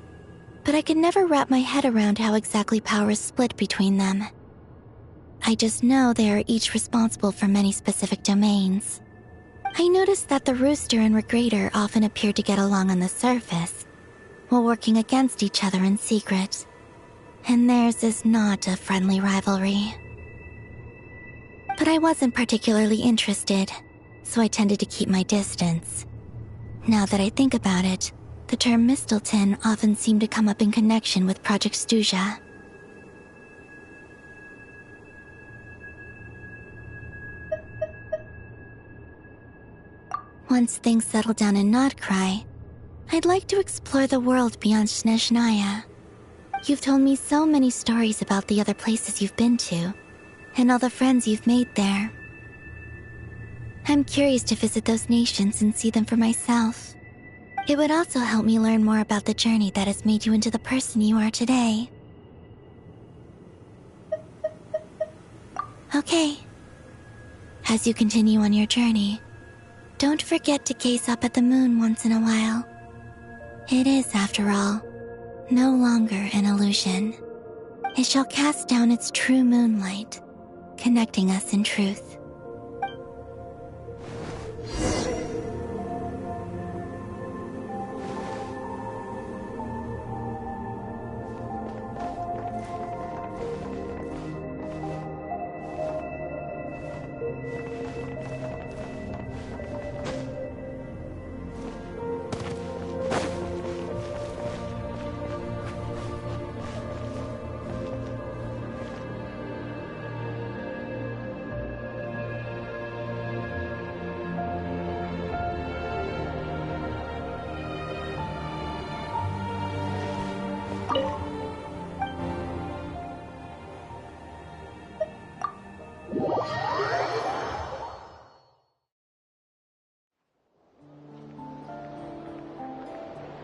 But I can never wrap my head around how exactly power is split between them. I just know they are each responsible for many specific domains. I noticed that the Rooster and Regrator often appear to get along on the surface, while working against each other in secret. And theirs is not a friendly rivalry. But I wasn't particularly interested, so I tended to keep my distance. Now that I think about it, the term Mistelton often seemed to come up in connection with Project Stuja. Once things settle down in Notcry, I'd like to explore the world beyond Snezhnaya. You've told me so many stories about the other places you've been to, and all the friends you've made there. I'm curious to visit those nations and see them for myself. It would also help me learn more about the journey that has made you into the person you are today. Okay. As you continue on your journey, don't forget to gaze up at the moon once in a while. It is, after all, no longer an illusion. It shall cast down its true moonlight, connecting us in truth.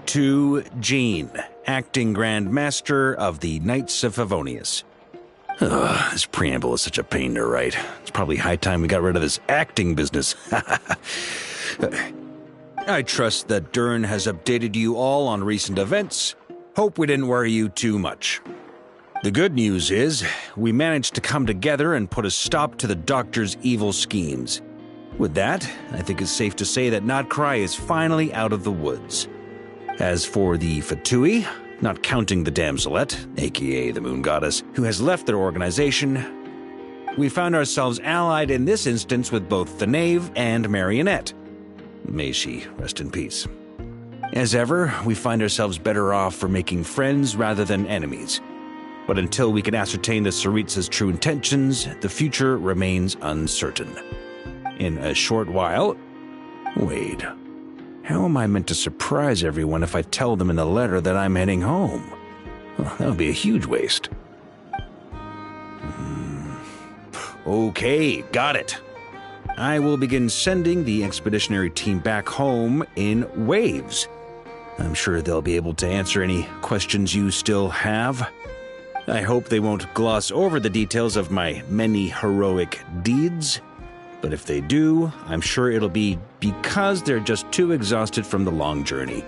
To Jean, acting Grand Master of the Knights of Favonius. This preamble is such a pain to write. It's probably high time we got rid of this acting business. I trust that Dern has updated you all on recent events. Hope we didn't worry you too much. The good news is, we managed to come together and put a stop to the Doctor's evil schemes. With that, I think it's safe to say that Notcry is finally out of the woods. As for the Fatui, not counting the Damselette, aka the Moon Goddess, who has left their organization, we found ourselves allied in this instance with both the Knave and Marionette. May she rest in peace. As ever, we find ourselves better off for making friends rather than enemies. But until we can ascertain the Tsaritsa's true intentions, the future remains uncertain. In a short while... Wait. How am I meant to surprise everyone if I tell them in the letter that I'm heading home? Well, that would be a huge waste. Okay, got it. I will begin sending the expeditionary team back home in waves. I'm sure they'll be able to answer any questions you still have. I hope they won't gloss over the details of my many heroic deeds. But if they do, I'm sure it'll be because they're just too exhausted from the long journey.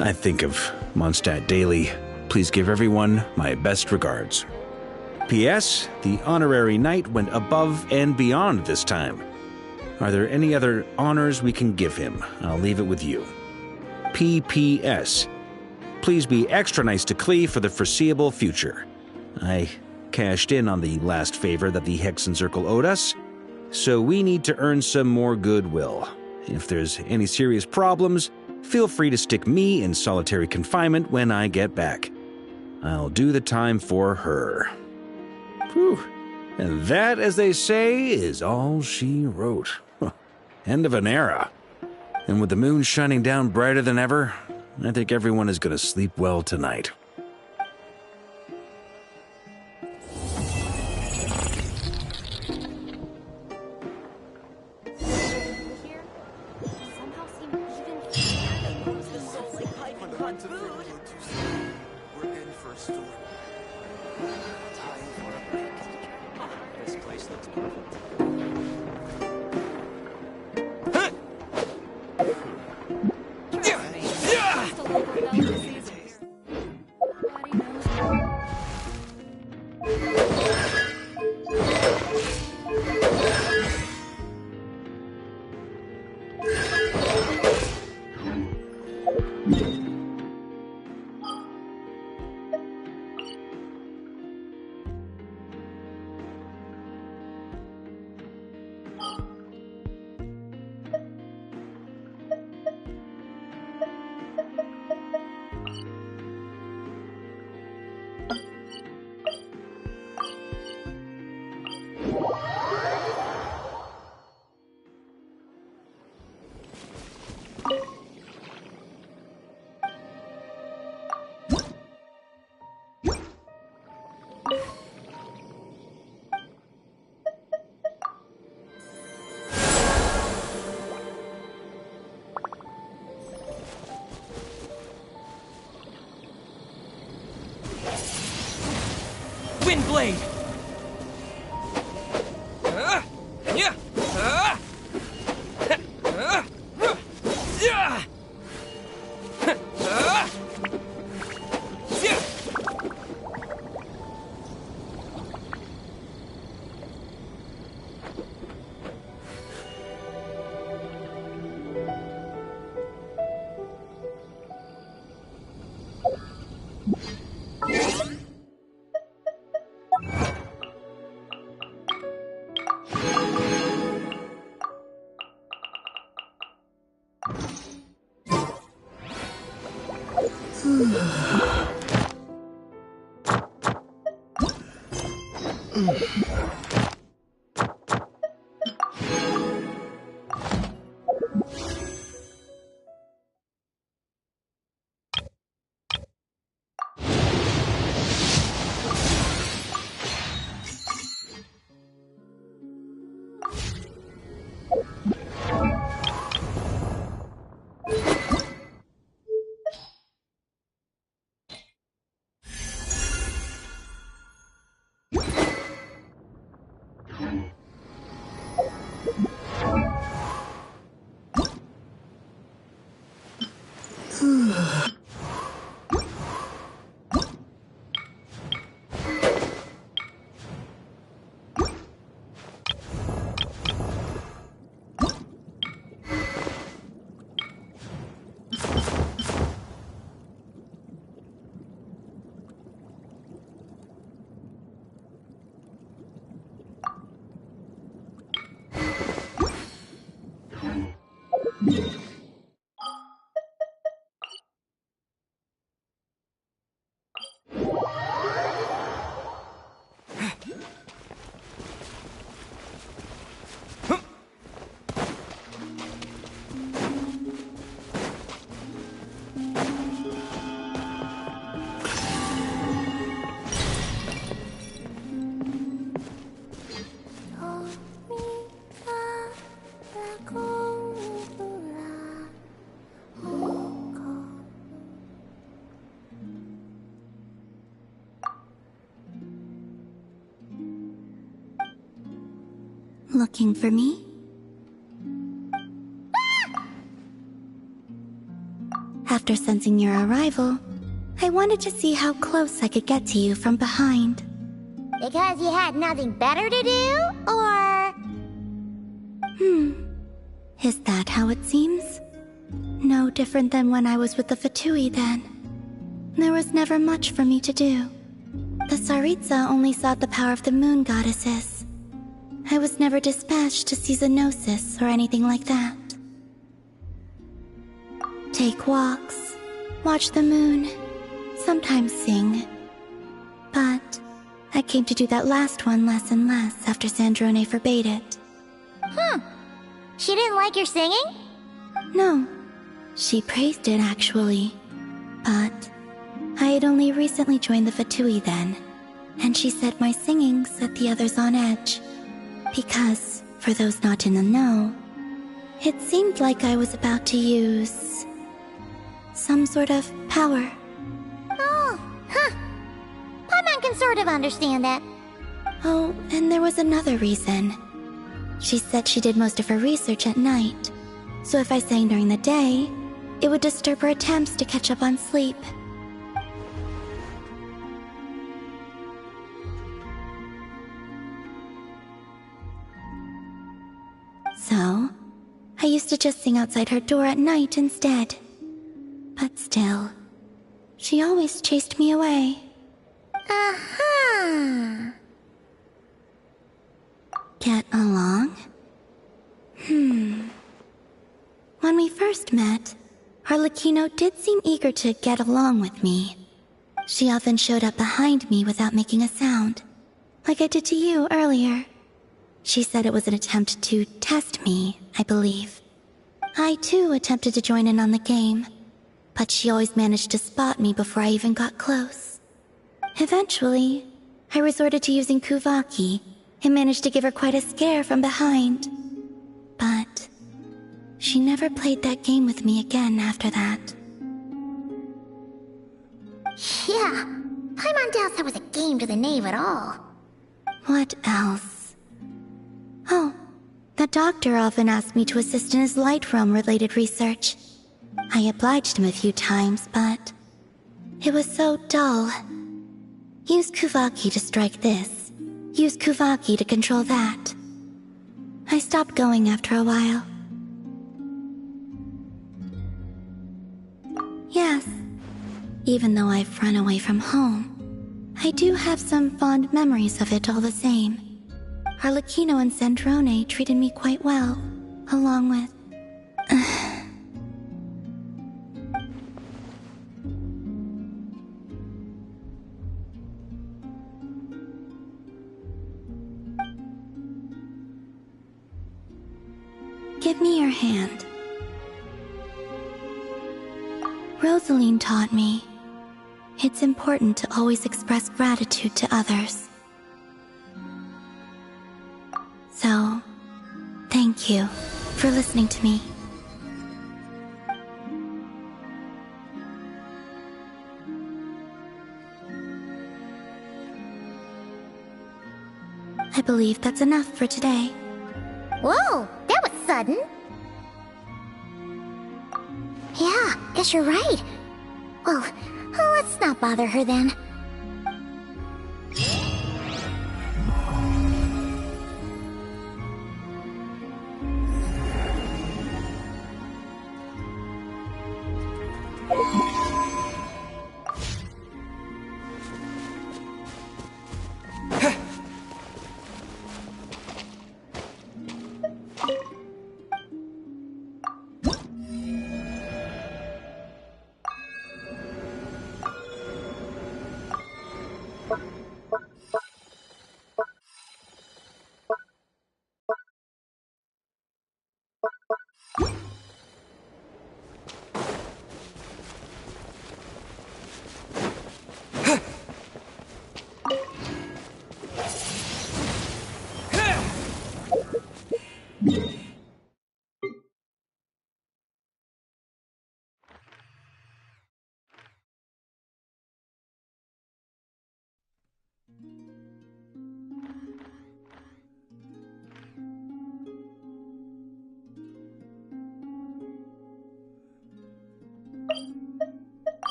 I think of Mondstadt daily. Please give everyone my best regards. P.S. The honorary knight went above and beyond this time. Are there any other honors we can give him? I'll leave it with you. P.P.S. Please be extra nice to Klee for the foreseeable future. I cashed in on the last favor that the Hexen Circle owed us, so we need to earn some more goodwill. If there's any serious problems, feel free to stick me in solitary confinement when I get back. I'll do the time for her. Whew. And that, as they say, is all she wrote. End of an era. And with the moon shining down brighter than ever, I think everyone is going to sleep well tonight. Windblade! Looking for me? After sensing your arrival, I wanted to see how close I could get to you from behind. Because you had nothing better to do, or...? Is that how it seems? No different than when I was with the Fatui then. There was never much for me to do. The Tsaritsa only sought the power of the moon goddesses. I was never dispatched to see Xenosis or anything like that. Take walks, watch the moon, sometimes sing. But I came to do that last one less and less after Sandrone forbade it. She didn't like your singing? No, she praised it actually. But I had only recently joined the Fatui then, and she said my singing set the others on edge. Because, for those not in the know, it seemed like I was about to use some sort of power. Oh, Paimon can sort of understand that. Oh, and there was another reason. She said she did most of her research at night, so if I sang during the day, it would disturb her attempts to catch up on sleep. So, I used to just sing outside her door at night instead. But still, she always chased me away. Get along? When we first met, Harlequino did seem eager to get along with me. She often showed up behind me without making a sound, like I did to you earlier. She said it was an attempt to test me, I believe. I too attempted to join in on the game, but she always managed to spot me before I even got close. Eventually, I resorted to using Kuvaki and managed to give her quite a scare from behind. But she never played that game with me again after that. Yeah, Paimon doubts that was a game to the knave at all. What else? Oh, the doctor often asked me to assist in his light realm-related research. I obliged him a few times, but it was so dull. Use Kuvaki to strike this. Use Kuvaki to control that. I stopped going after a while. Yes, even though I've run away from home, I do have some fond memories of it all the same. Harlequino and Sandrone treated me quite well, along with... Give me your hand. Rosaline taught me it's important to always express gratitude to others. So, thank you for listening to me. I believe that's enough for today. Whoa, that was sudden. Yeah, guess you're right. Well, let's not bother her then.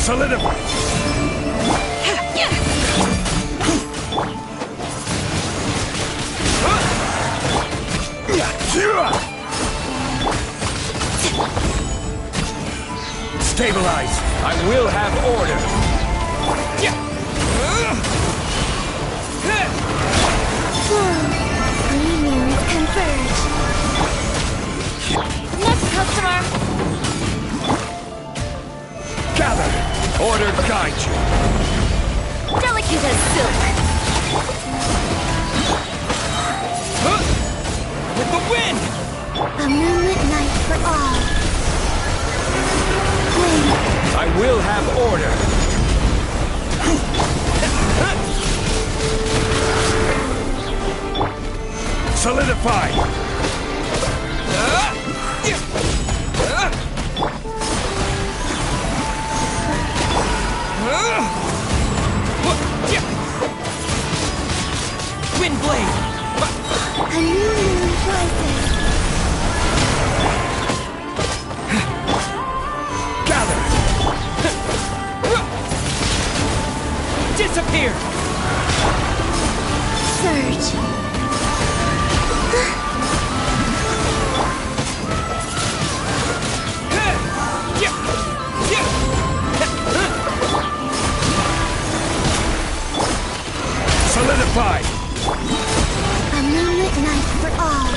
Solidify! Stabilize! I will have order! Lemurs converge. Next customer! Gather! Order guide you! Delicate as silk. With the wind! A moonlit night for all. I will have order! Solidify! Wind blade! A new moon rises. Gather! Disappear! Surge. Solidify! A moonlit night for all.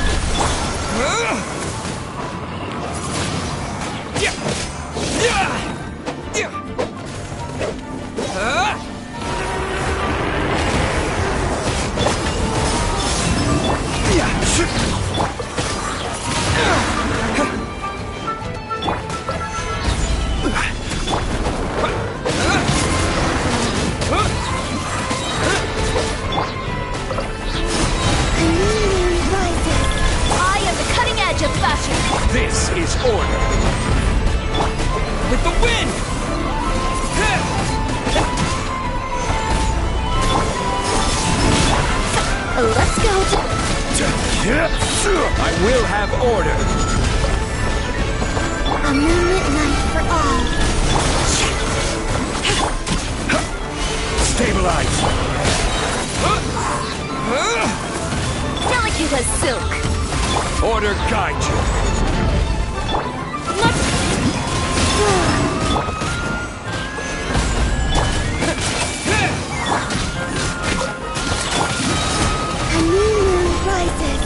This is order! With the wind! Let's go I will have order! A moonlit night for all. Stabilize! Delicate as silk. Order guide you! A new moon rises.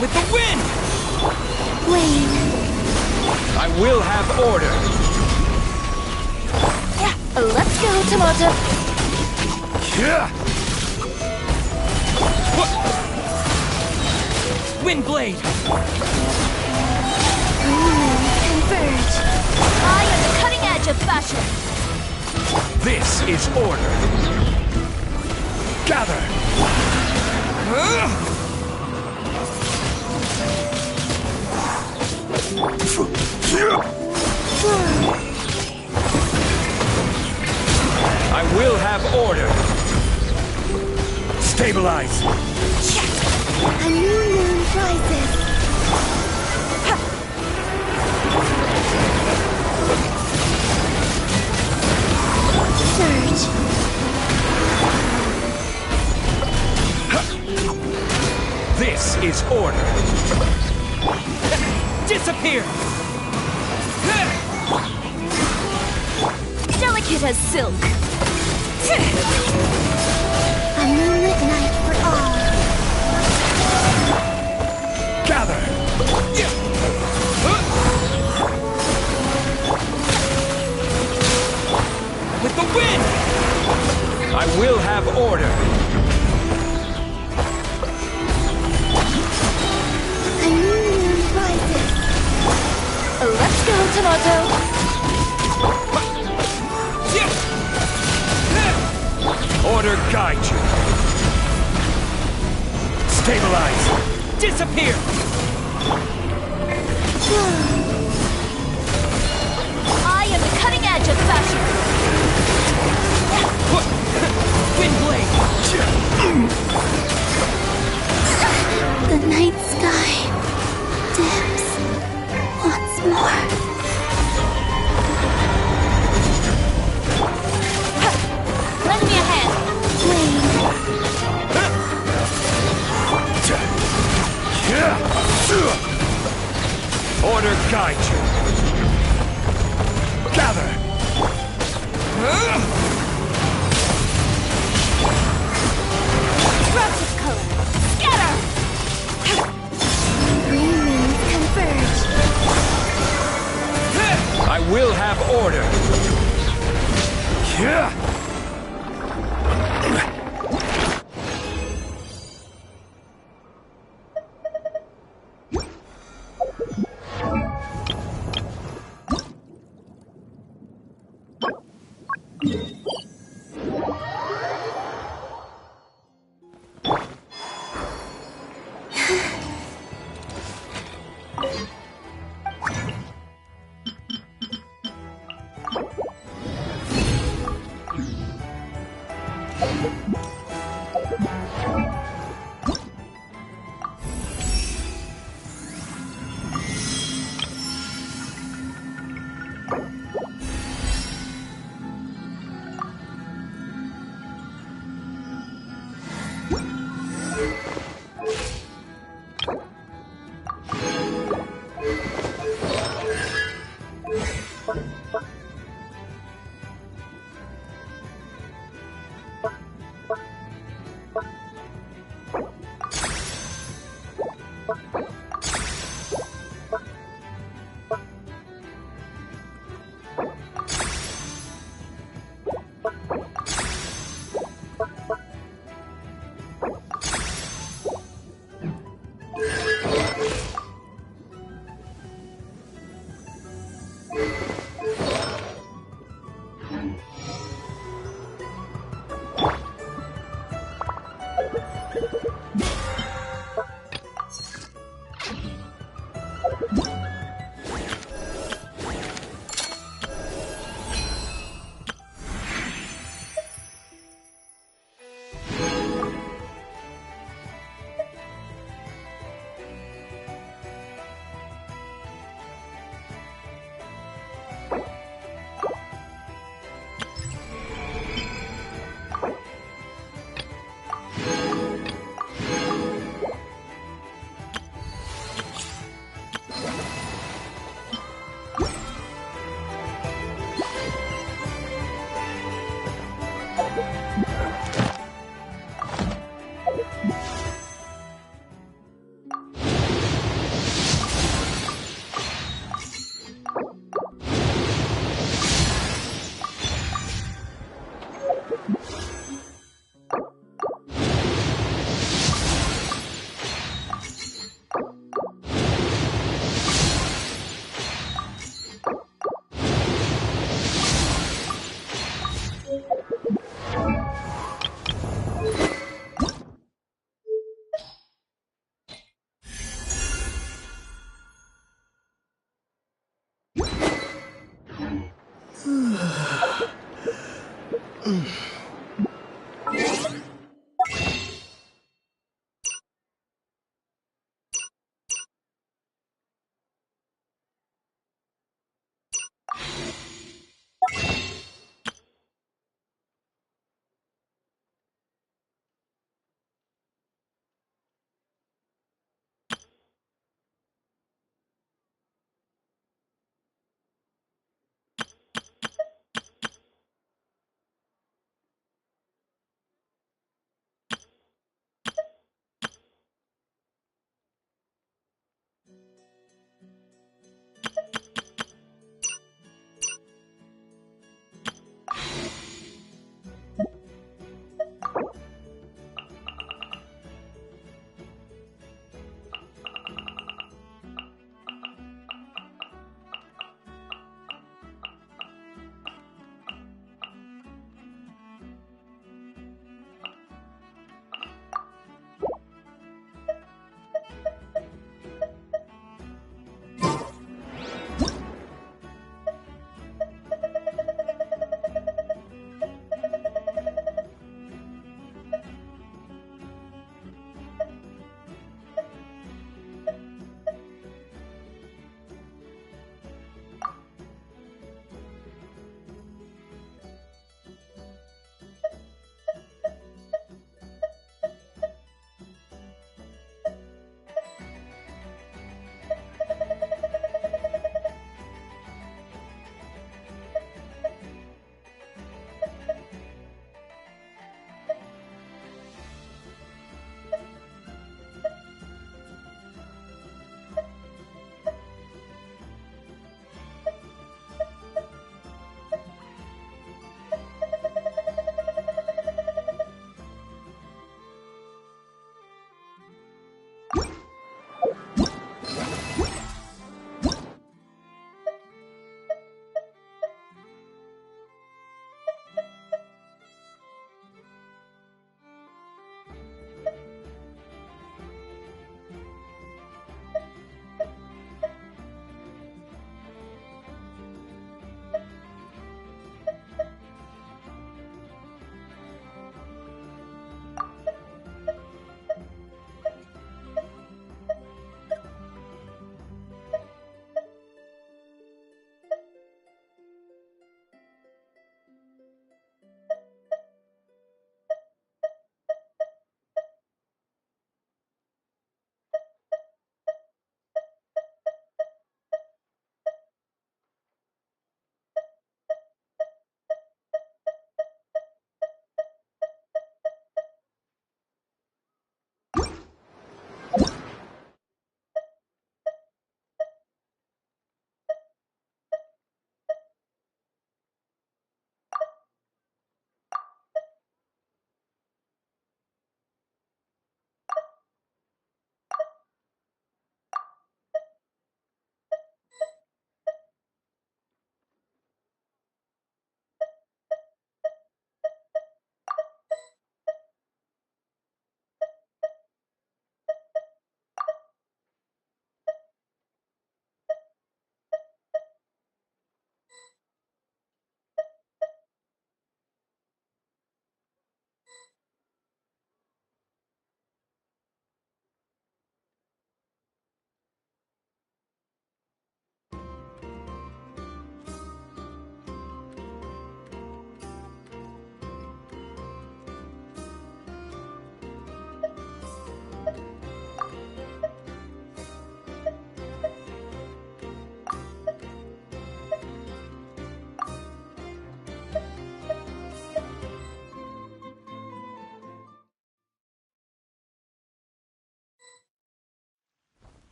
With the wind! Wayne. I will have order! Let's go, Tomato. Wind blade! Converge. I am the cutting edge of fashion. This is order! Gather! I will have order! Stabilize! A new moon rises. Surge. This is order! Disappear! it as silk. A moonlit night for all. Gather! With the wind! I will have order. A new moon rises. Let's go, Tomato. Order guide you. Stabilize. Disappear! I am the cutting edge of fashion. Windblade! The night sky dims once more. Lend me a hand. Order guide you. Gather. Drops of color. Scatter! Three moons converge. I will have order.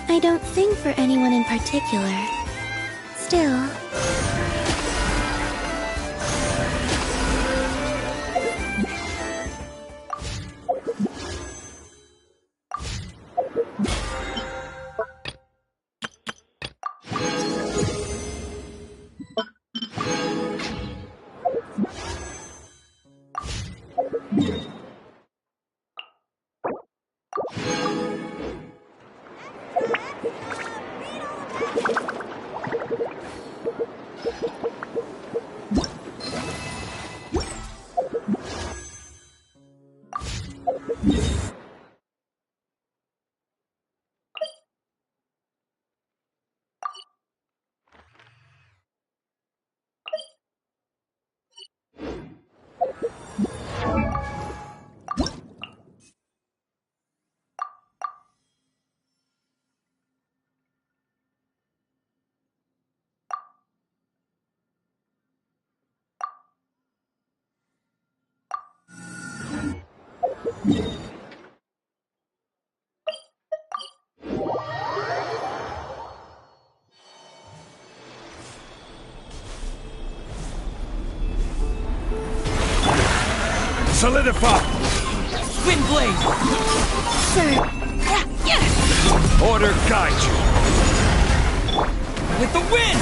I don't sing for anyone in particular. Still... Solidify! Wind blade! Sir! Order guide you! With the wind!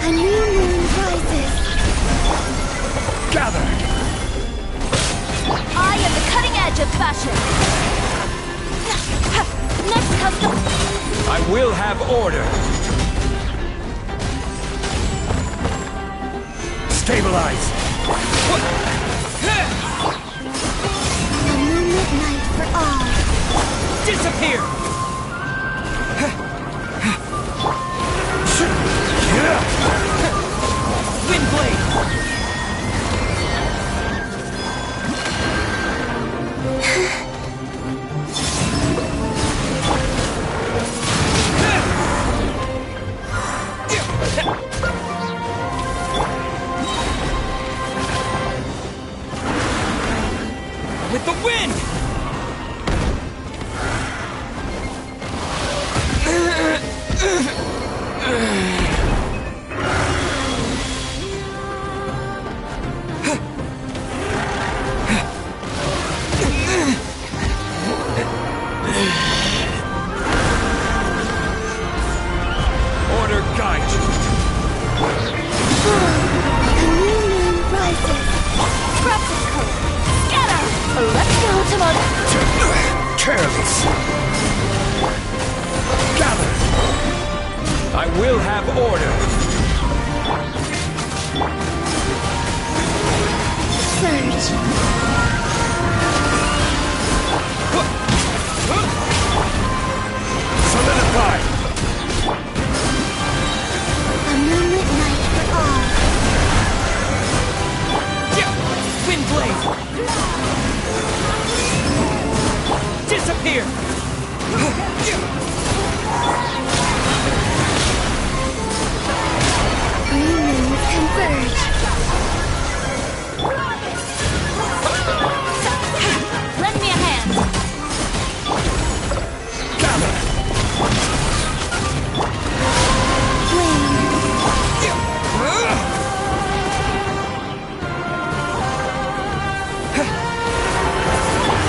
A new moon rises. Gather! I am the cutting edge of fashion. Next comes the... I will have order! Stabilize! A moonlit night for all. Disappear! Wind blade! With the wind! Order guide you! A new moon rises. Scrap this code. Scatter! Let's go, Tomoda. Careless! Gather! I will have order! Surge. Solidify! A moonlit night for all. Wind blade! Disappear! New moons converge. Lend me a hand. Gather!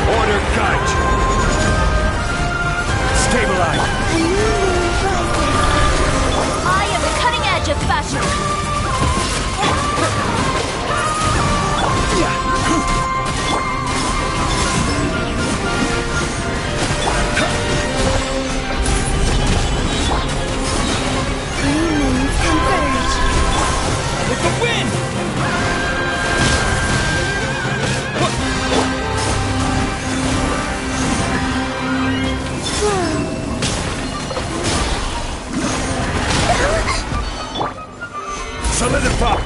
Order guide you! Stabilize! A new moon rises. I am the cutting edge of fashion. New moons converge. With the wind! Flow. Solidify!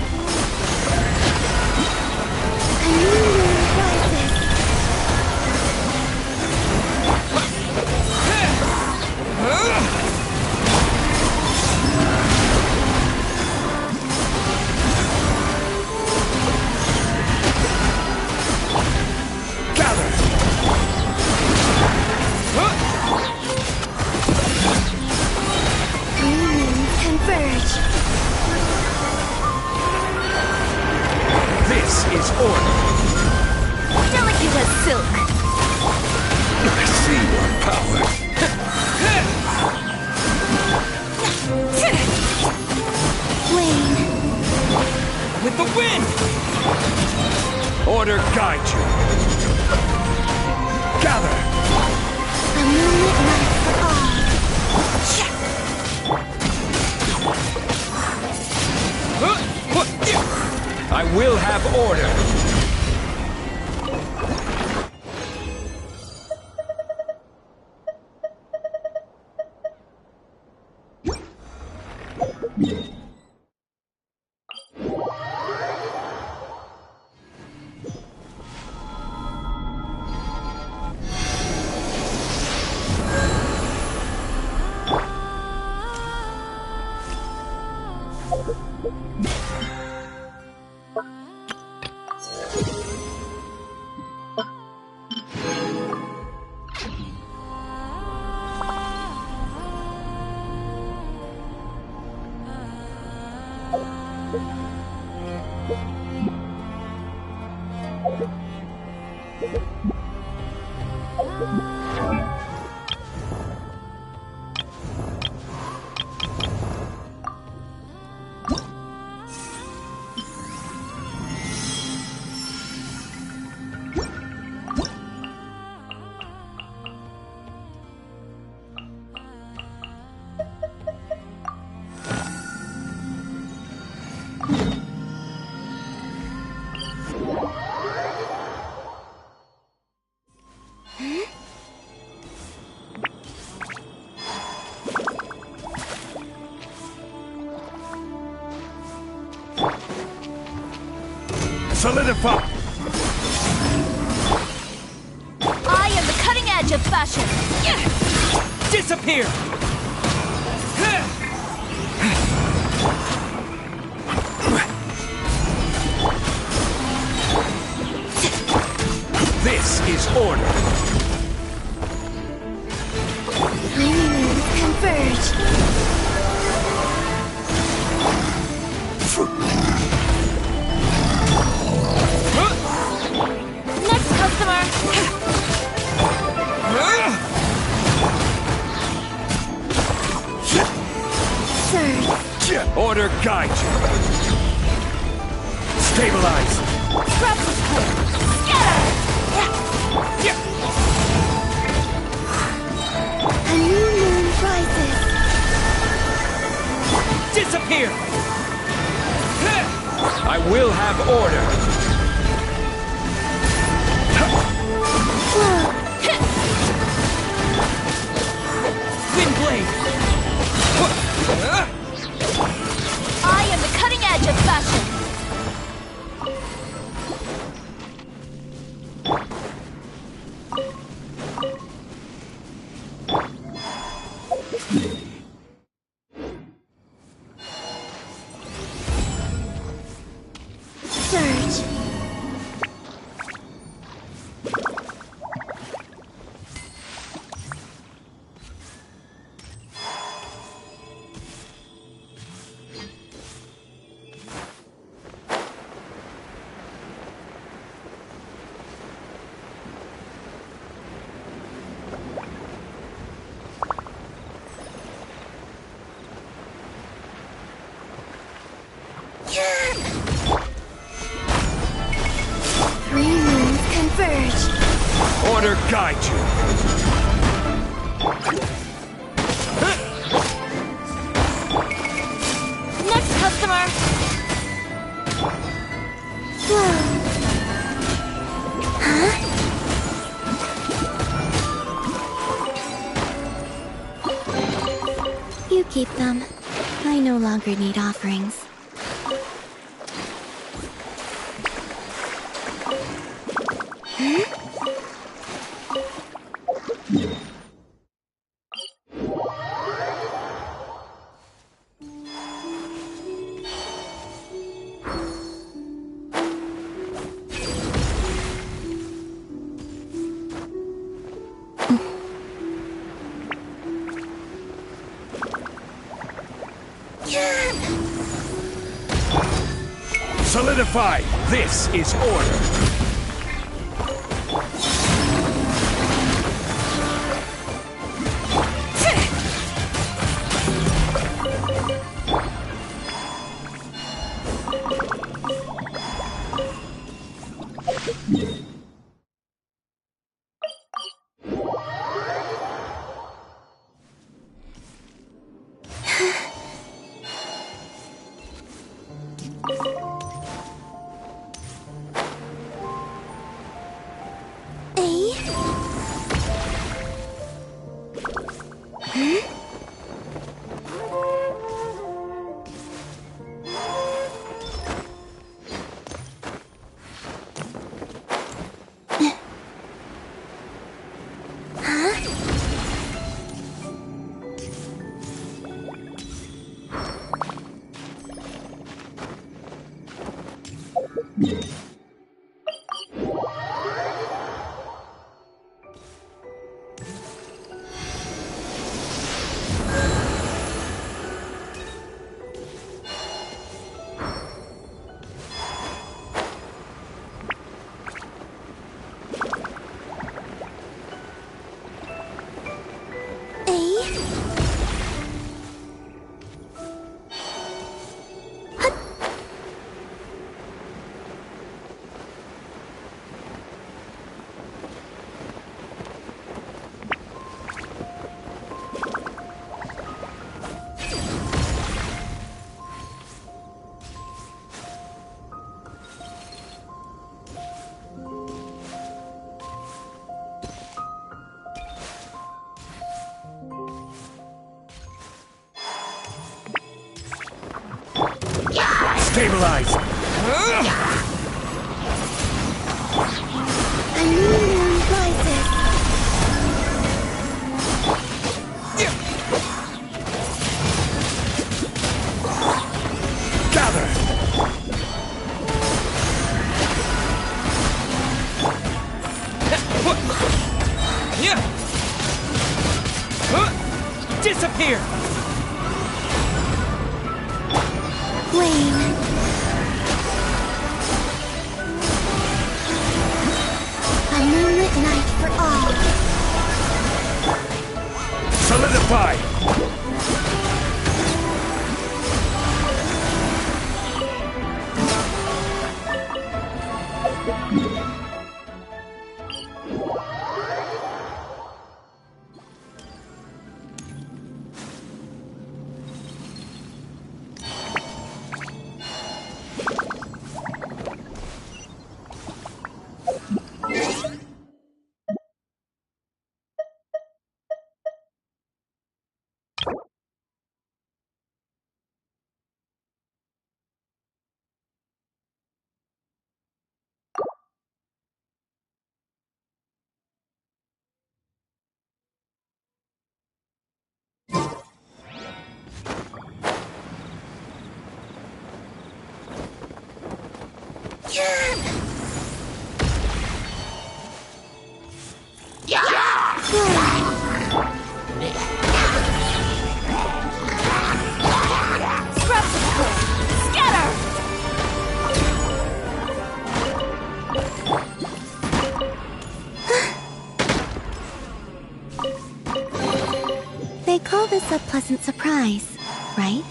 A new moon rises. This is order. Delicate as silk. I see your power. Wayne. With the wind! Order guide you. Gather. A moonlit night for all. I will have order. Solidify! I am the cutting edge of fashion. Disappear! This is order. Converge. Next customer. Surge. Order guide you. Stabilize. A new moon rises. Disappear! I will have order. Windblade! I am the cutting edge of fashion. Surge. Three moons converge. Order guide you. Next customer. Flow. Huh? You keep them. I no longer need offerings. Solidify! This is order! Stabilize! A new moon rises. Gather! Disappear! Wane. A moonlit night for all. Solidify! They call this a pleasant surprise, right?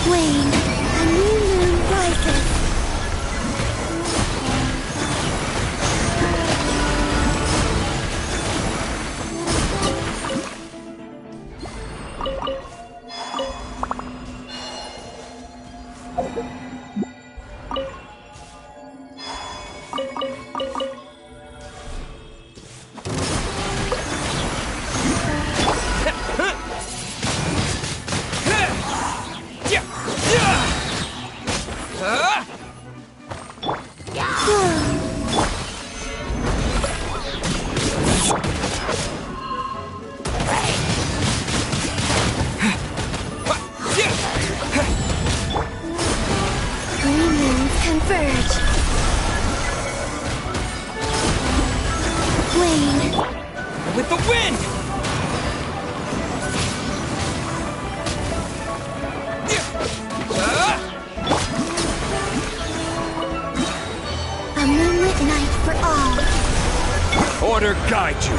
Wane, a new moon rises. wind! A moonlit night for all. Order guide you.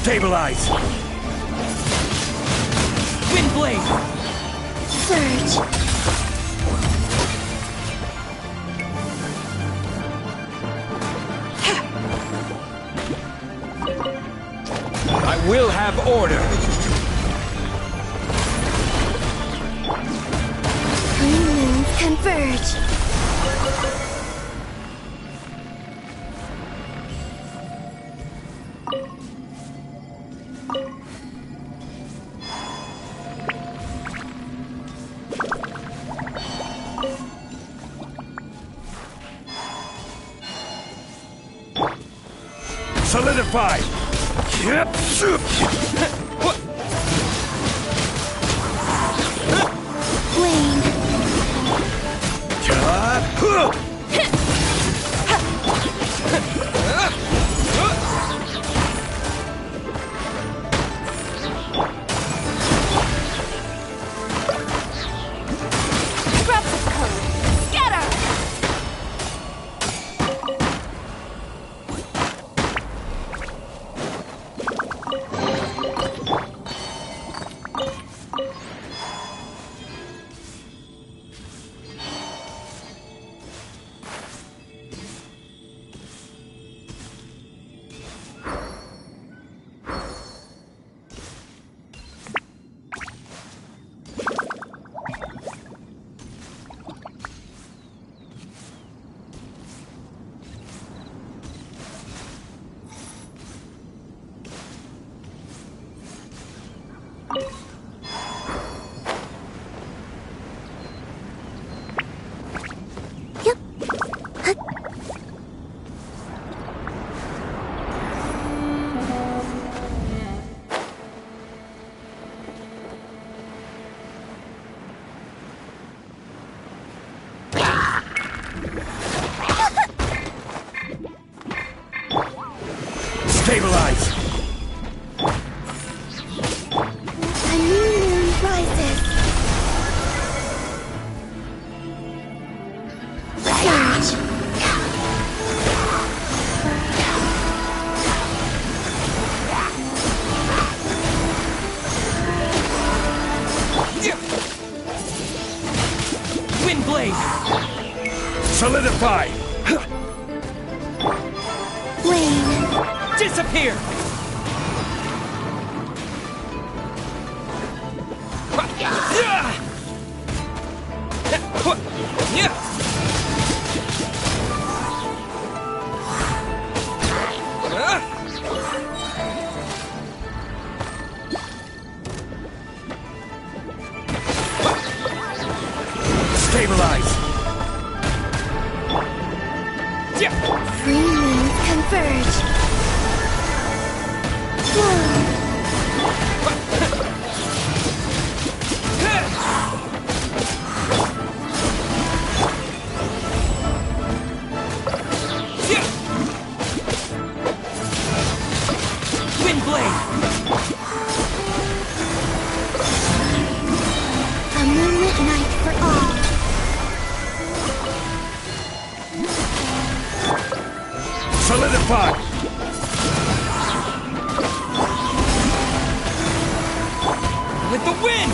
Stabilize! Windblade! Surge. I will have order! Three moons converge. Solidify! Yep. Flame. Stabilize! A new moon rises. Surge. Windblade! Solidify! Flame. Disappear! Stabilize! Three moons converge. Whoa. Windblade! A moonlit night for all. Solidify! With the wind!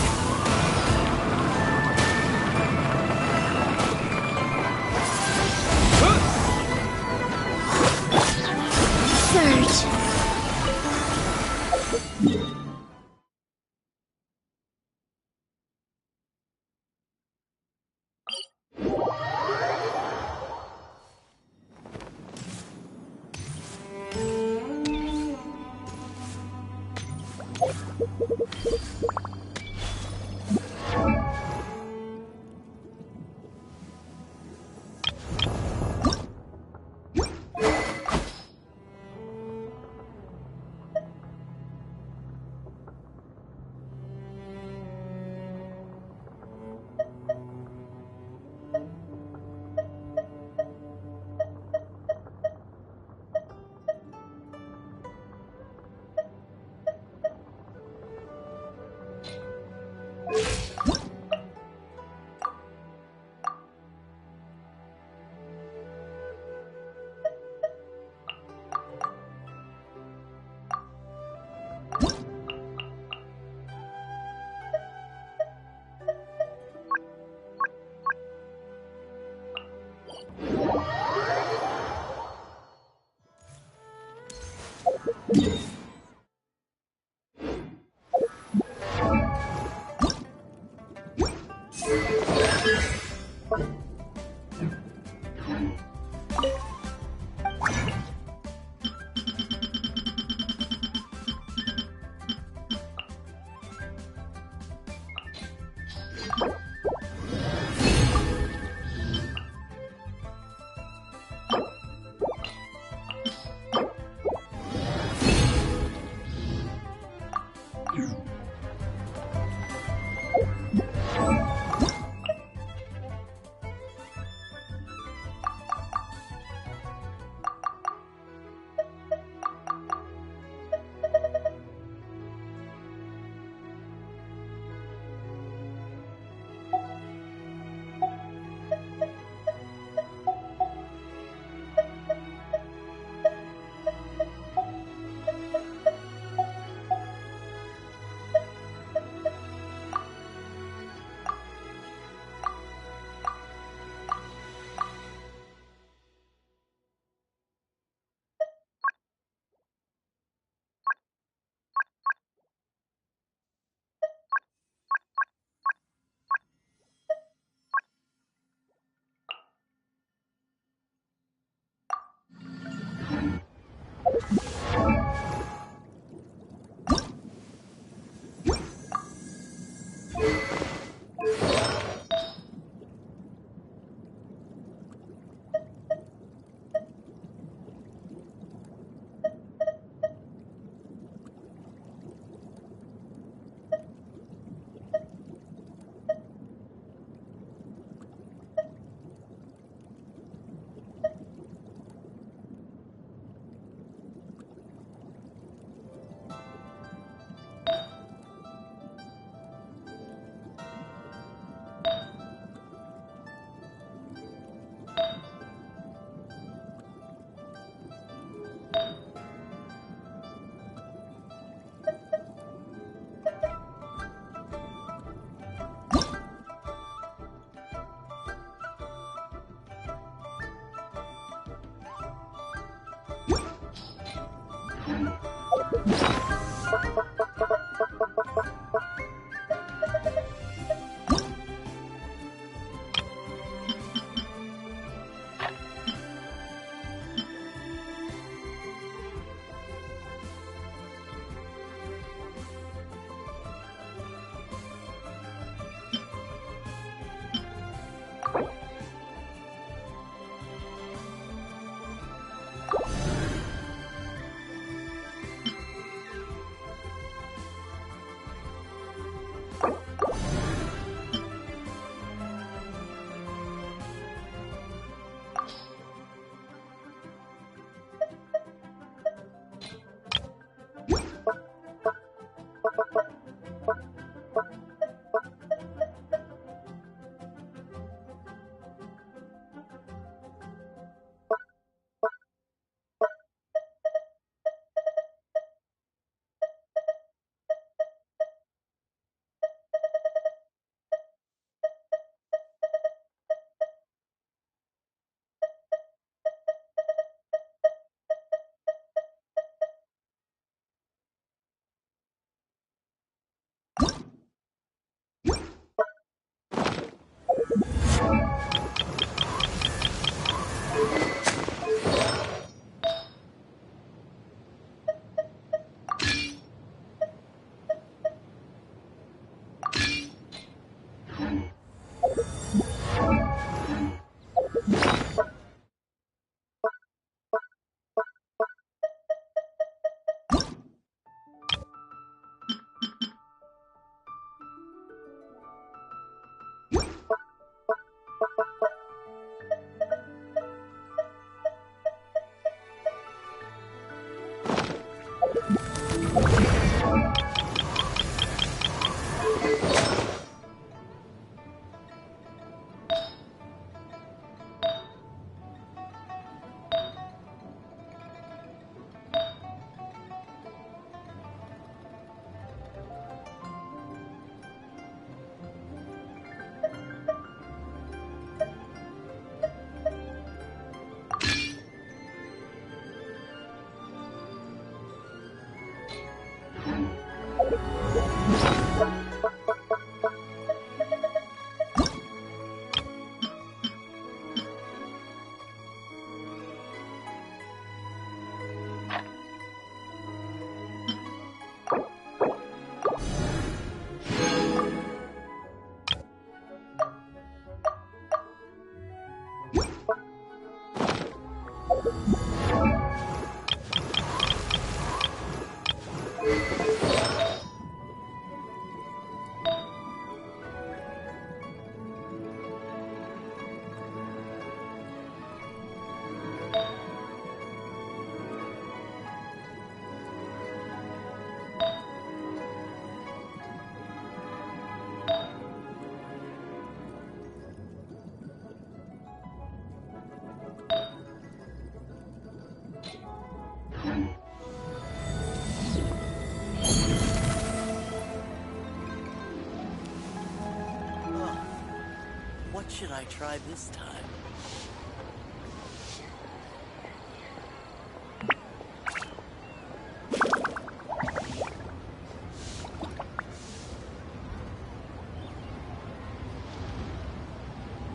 What should I try this time?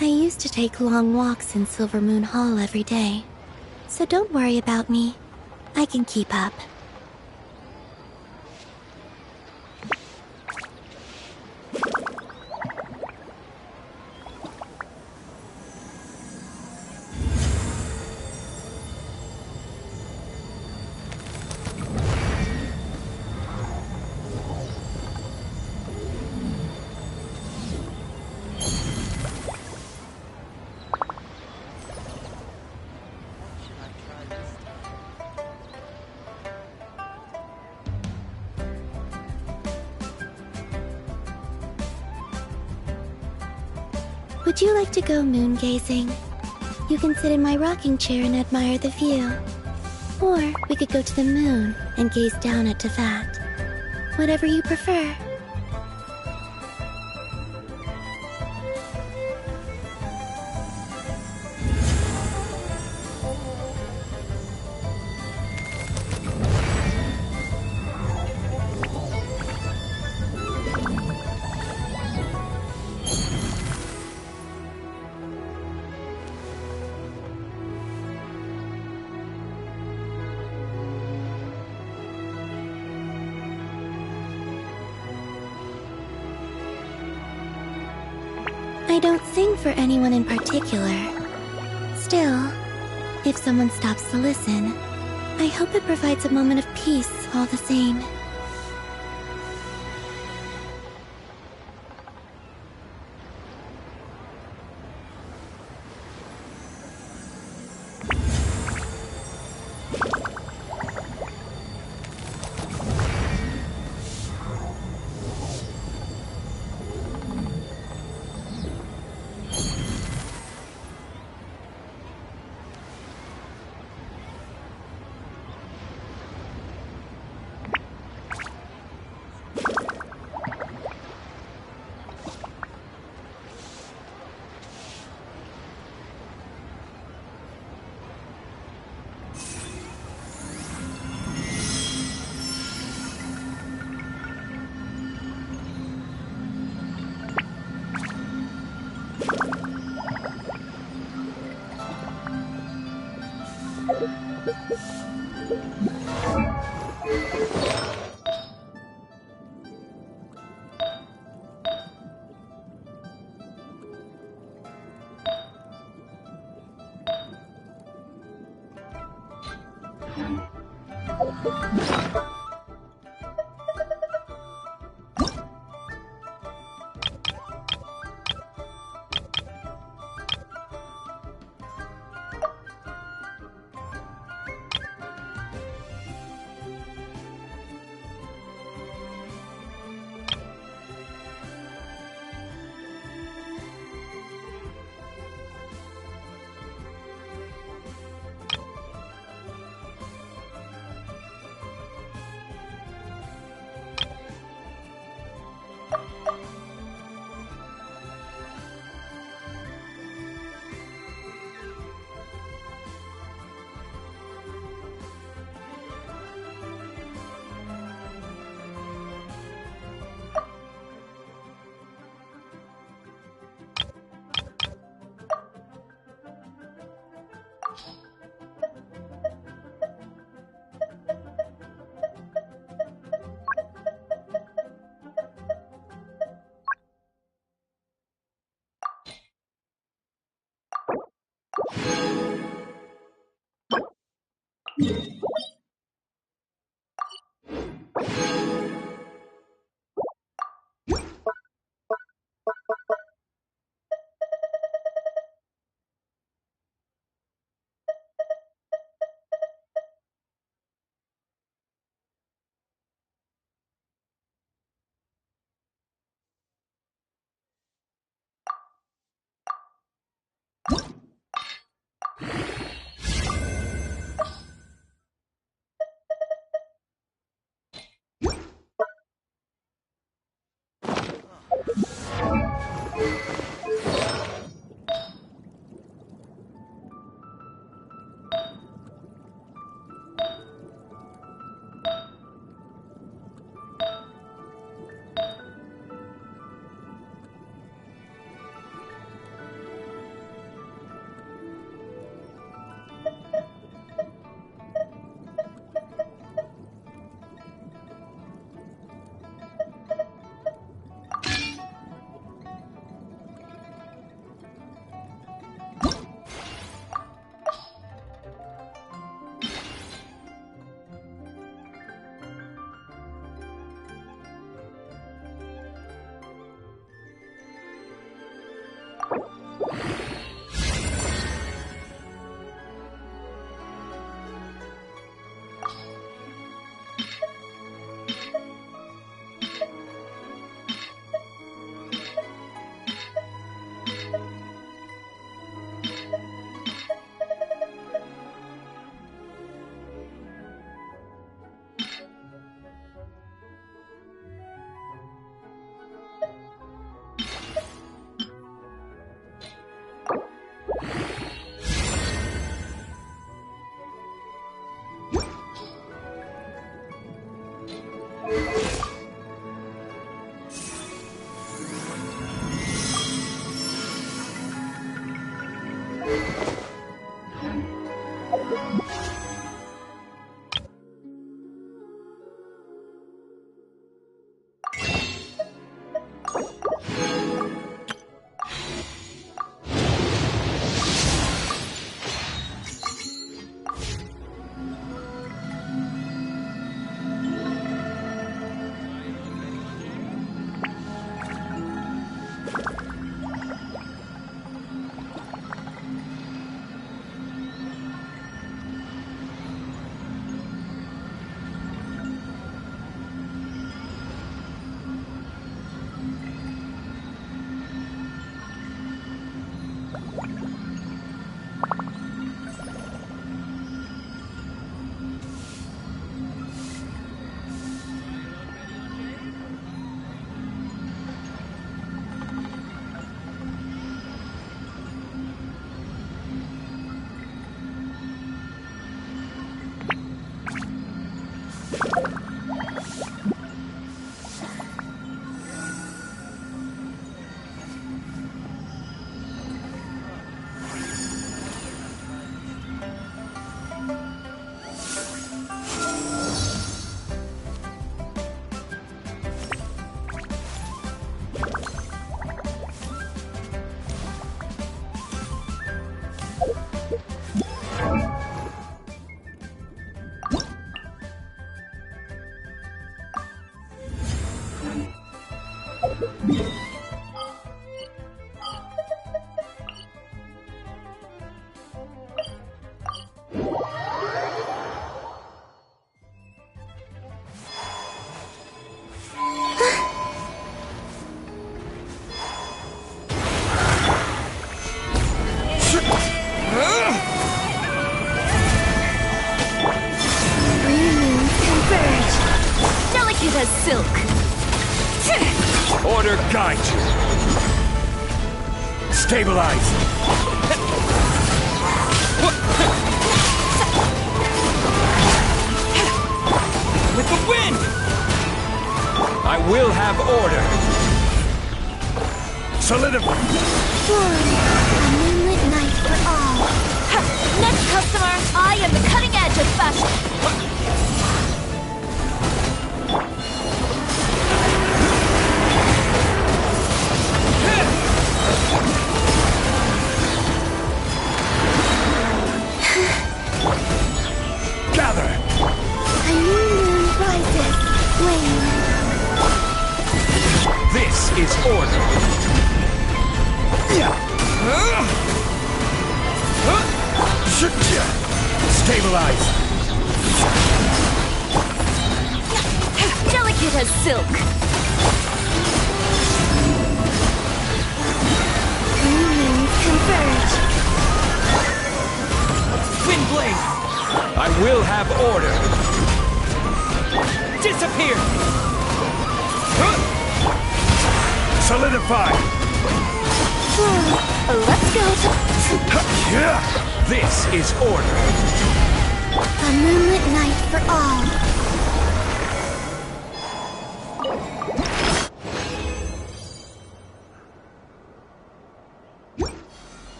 I used to take long walks in Silver Moon Hall every day, so don't worry about me. I can keep up. Would you like to go moon gazing? You can sit in my rocking chair and admire the view. Or we could go to the moon and gaze down at Tefat. Whatever you prefer. I don't sing for anyone in particular. Still, if someone stops to listen, I hope it provides a moment of peace all the same. Delicate as silk. Order guide you. Stabilize. With the wind! I will have order. Solidify. A moonlit night for all. Next customer, I am the cutting edge of fashion. Gather. A new moon rises, flame. This is order. Stabilize. Delicate as silk. New moons converge. Windblade! I will have order. Disappear! Solidify. Let's go. This is order. A moonlit night for all.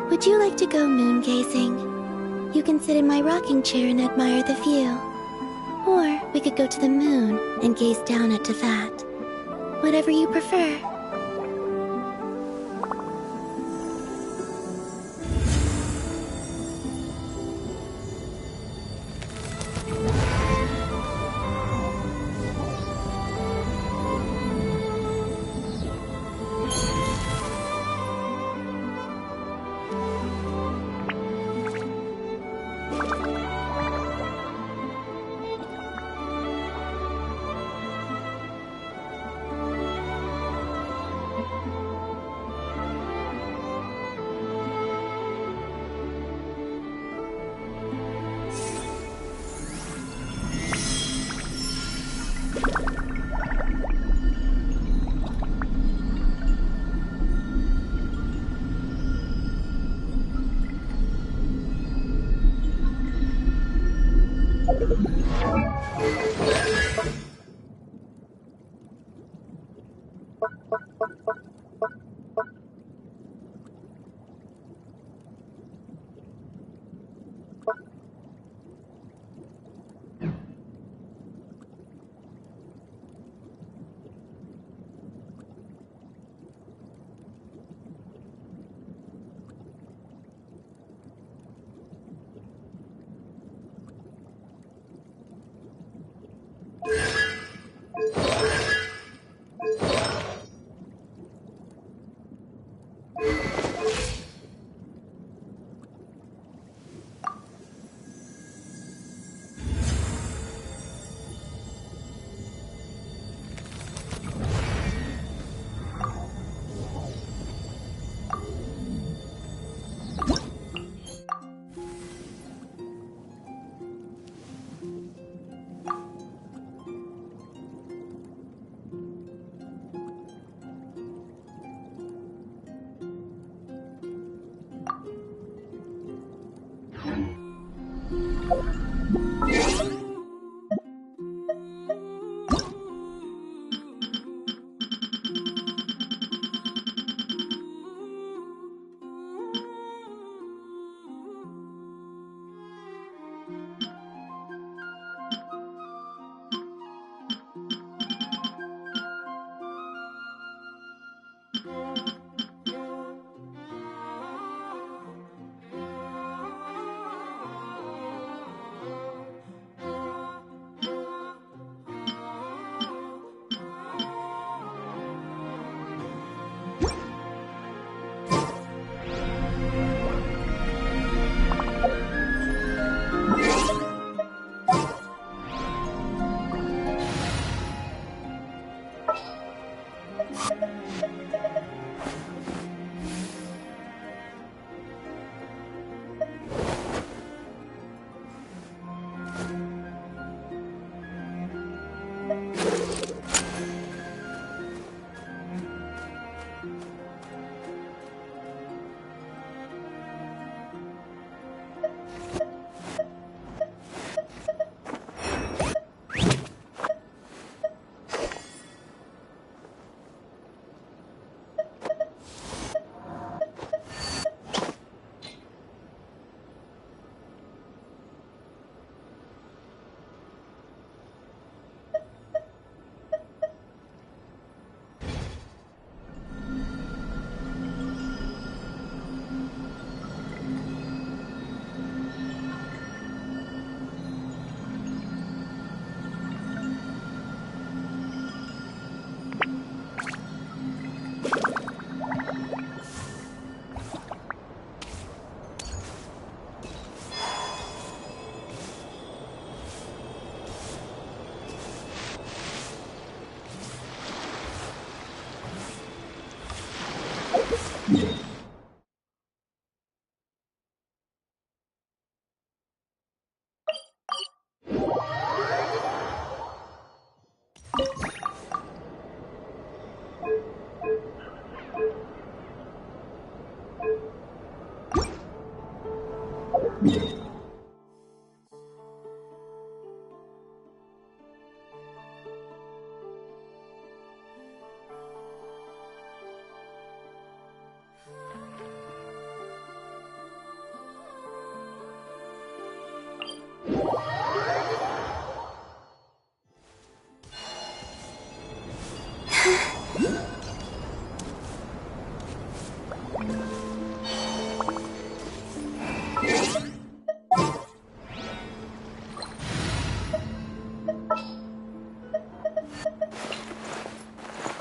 Would you like to go moon gazing? You can sit in my rocking chair and admire the view. Or we could go to the moon and gaze down at Tefat. Whatever you prefer.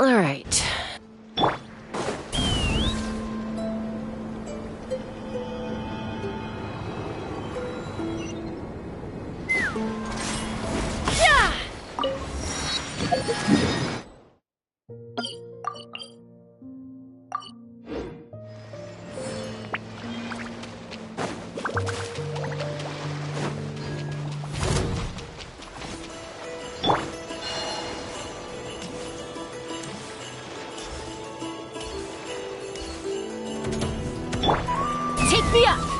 All right. Take me up!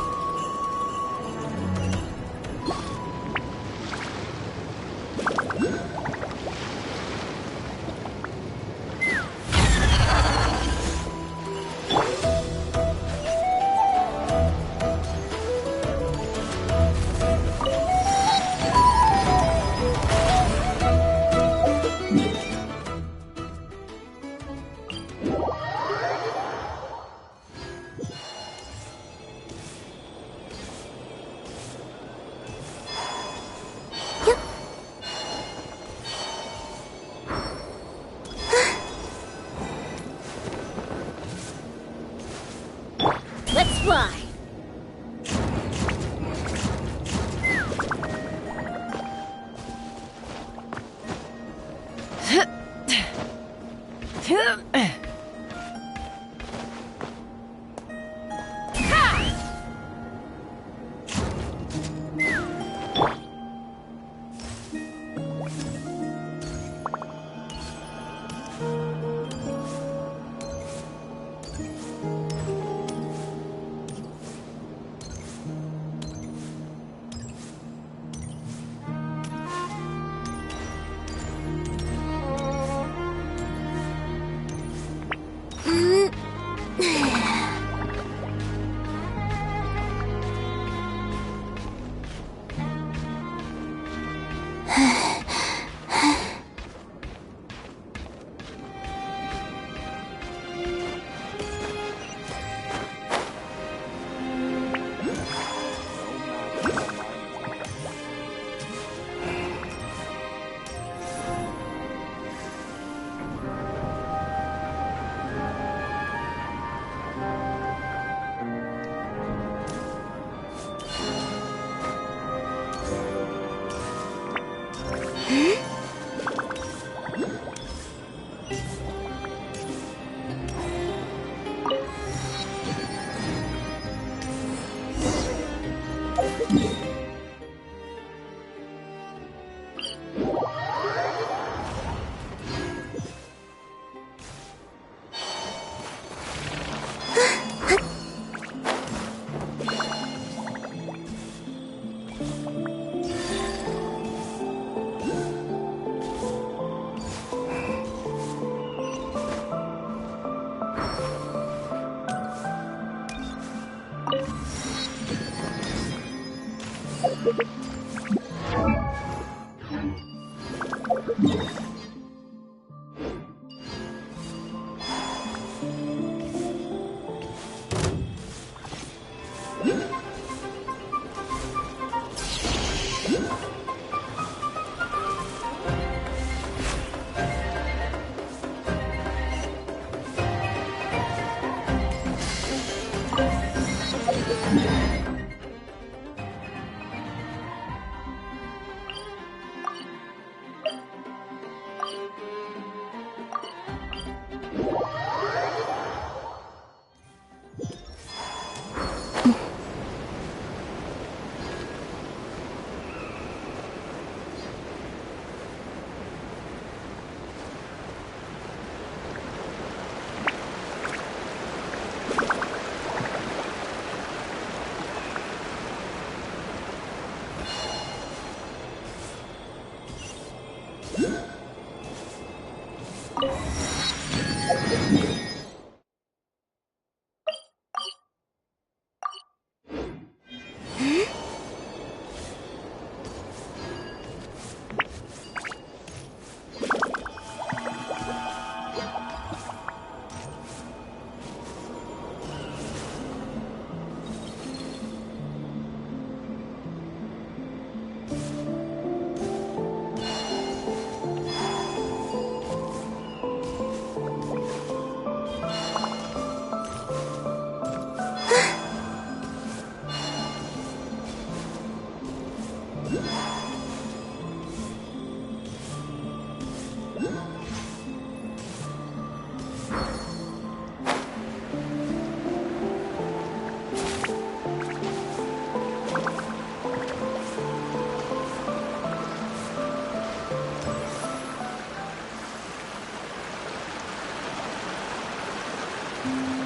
Hmm.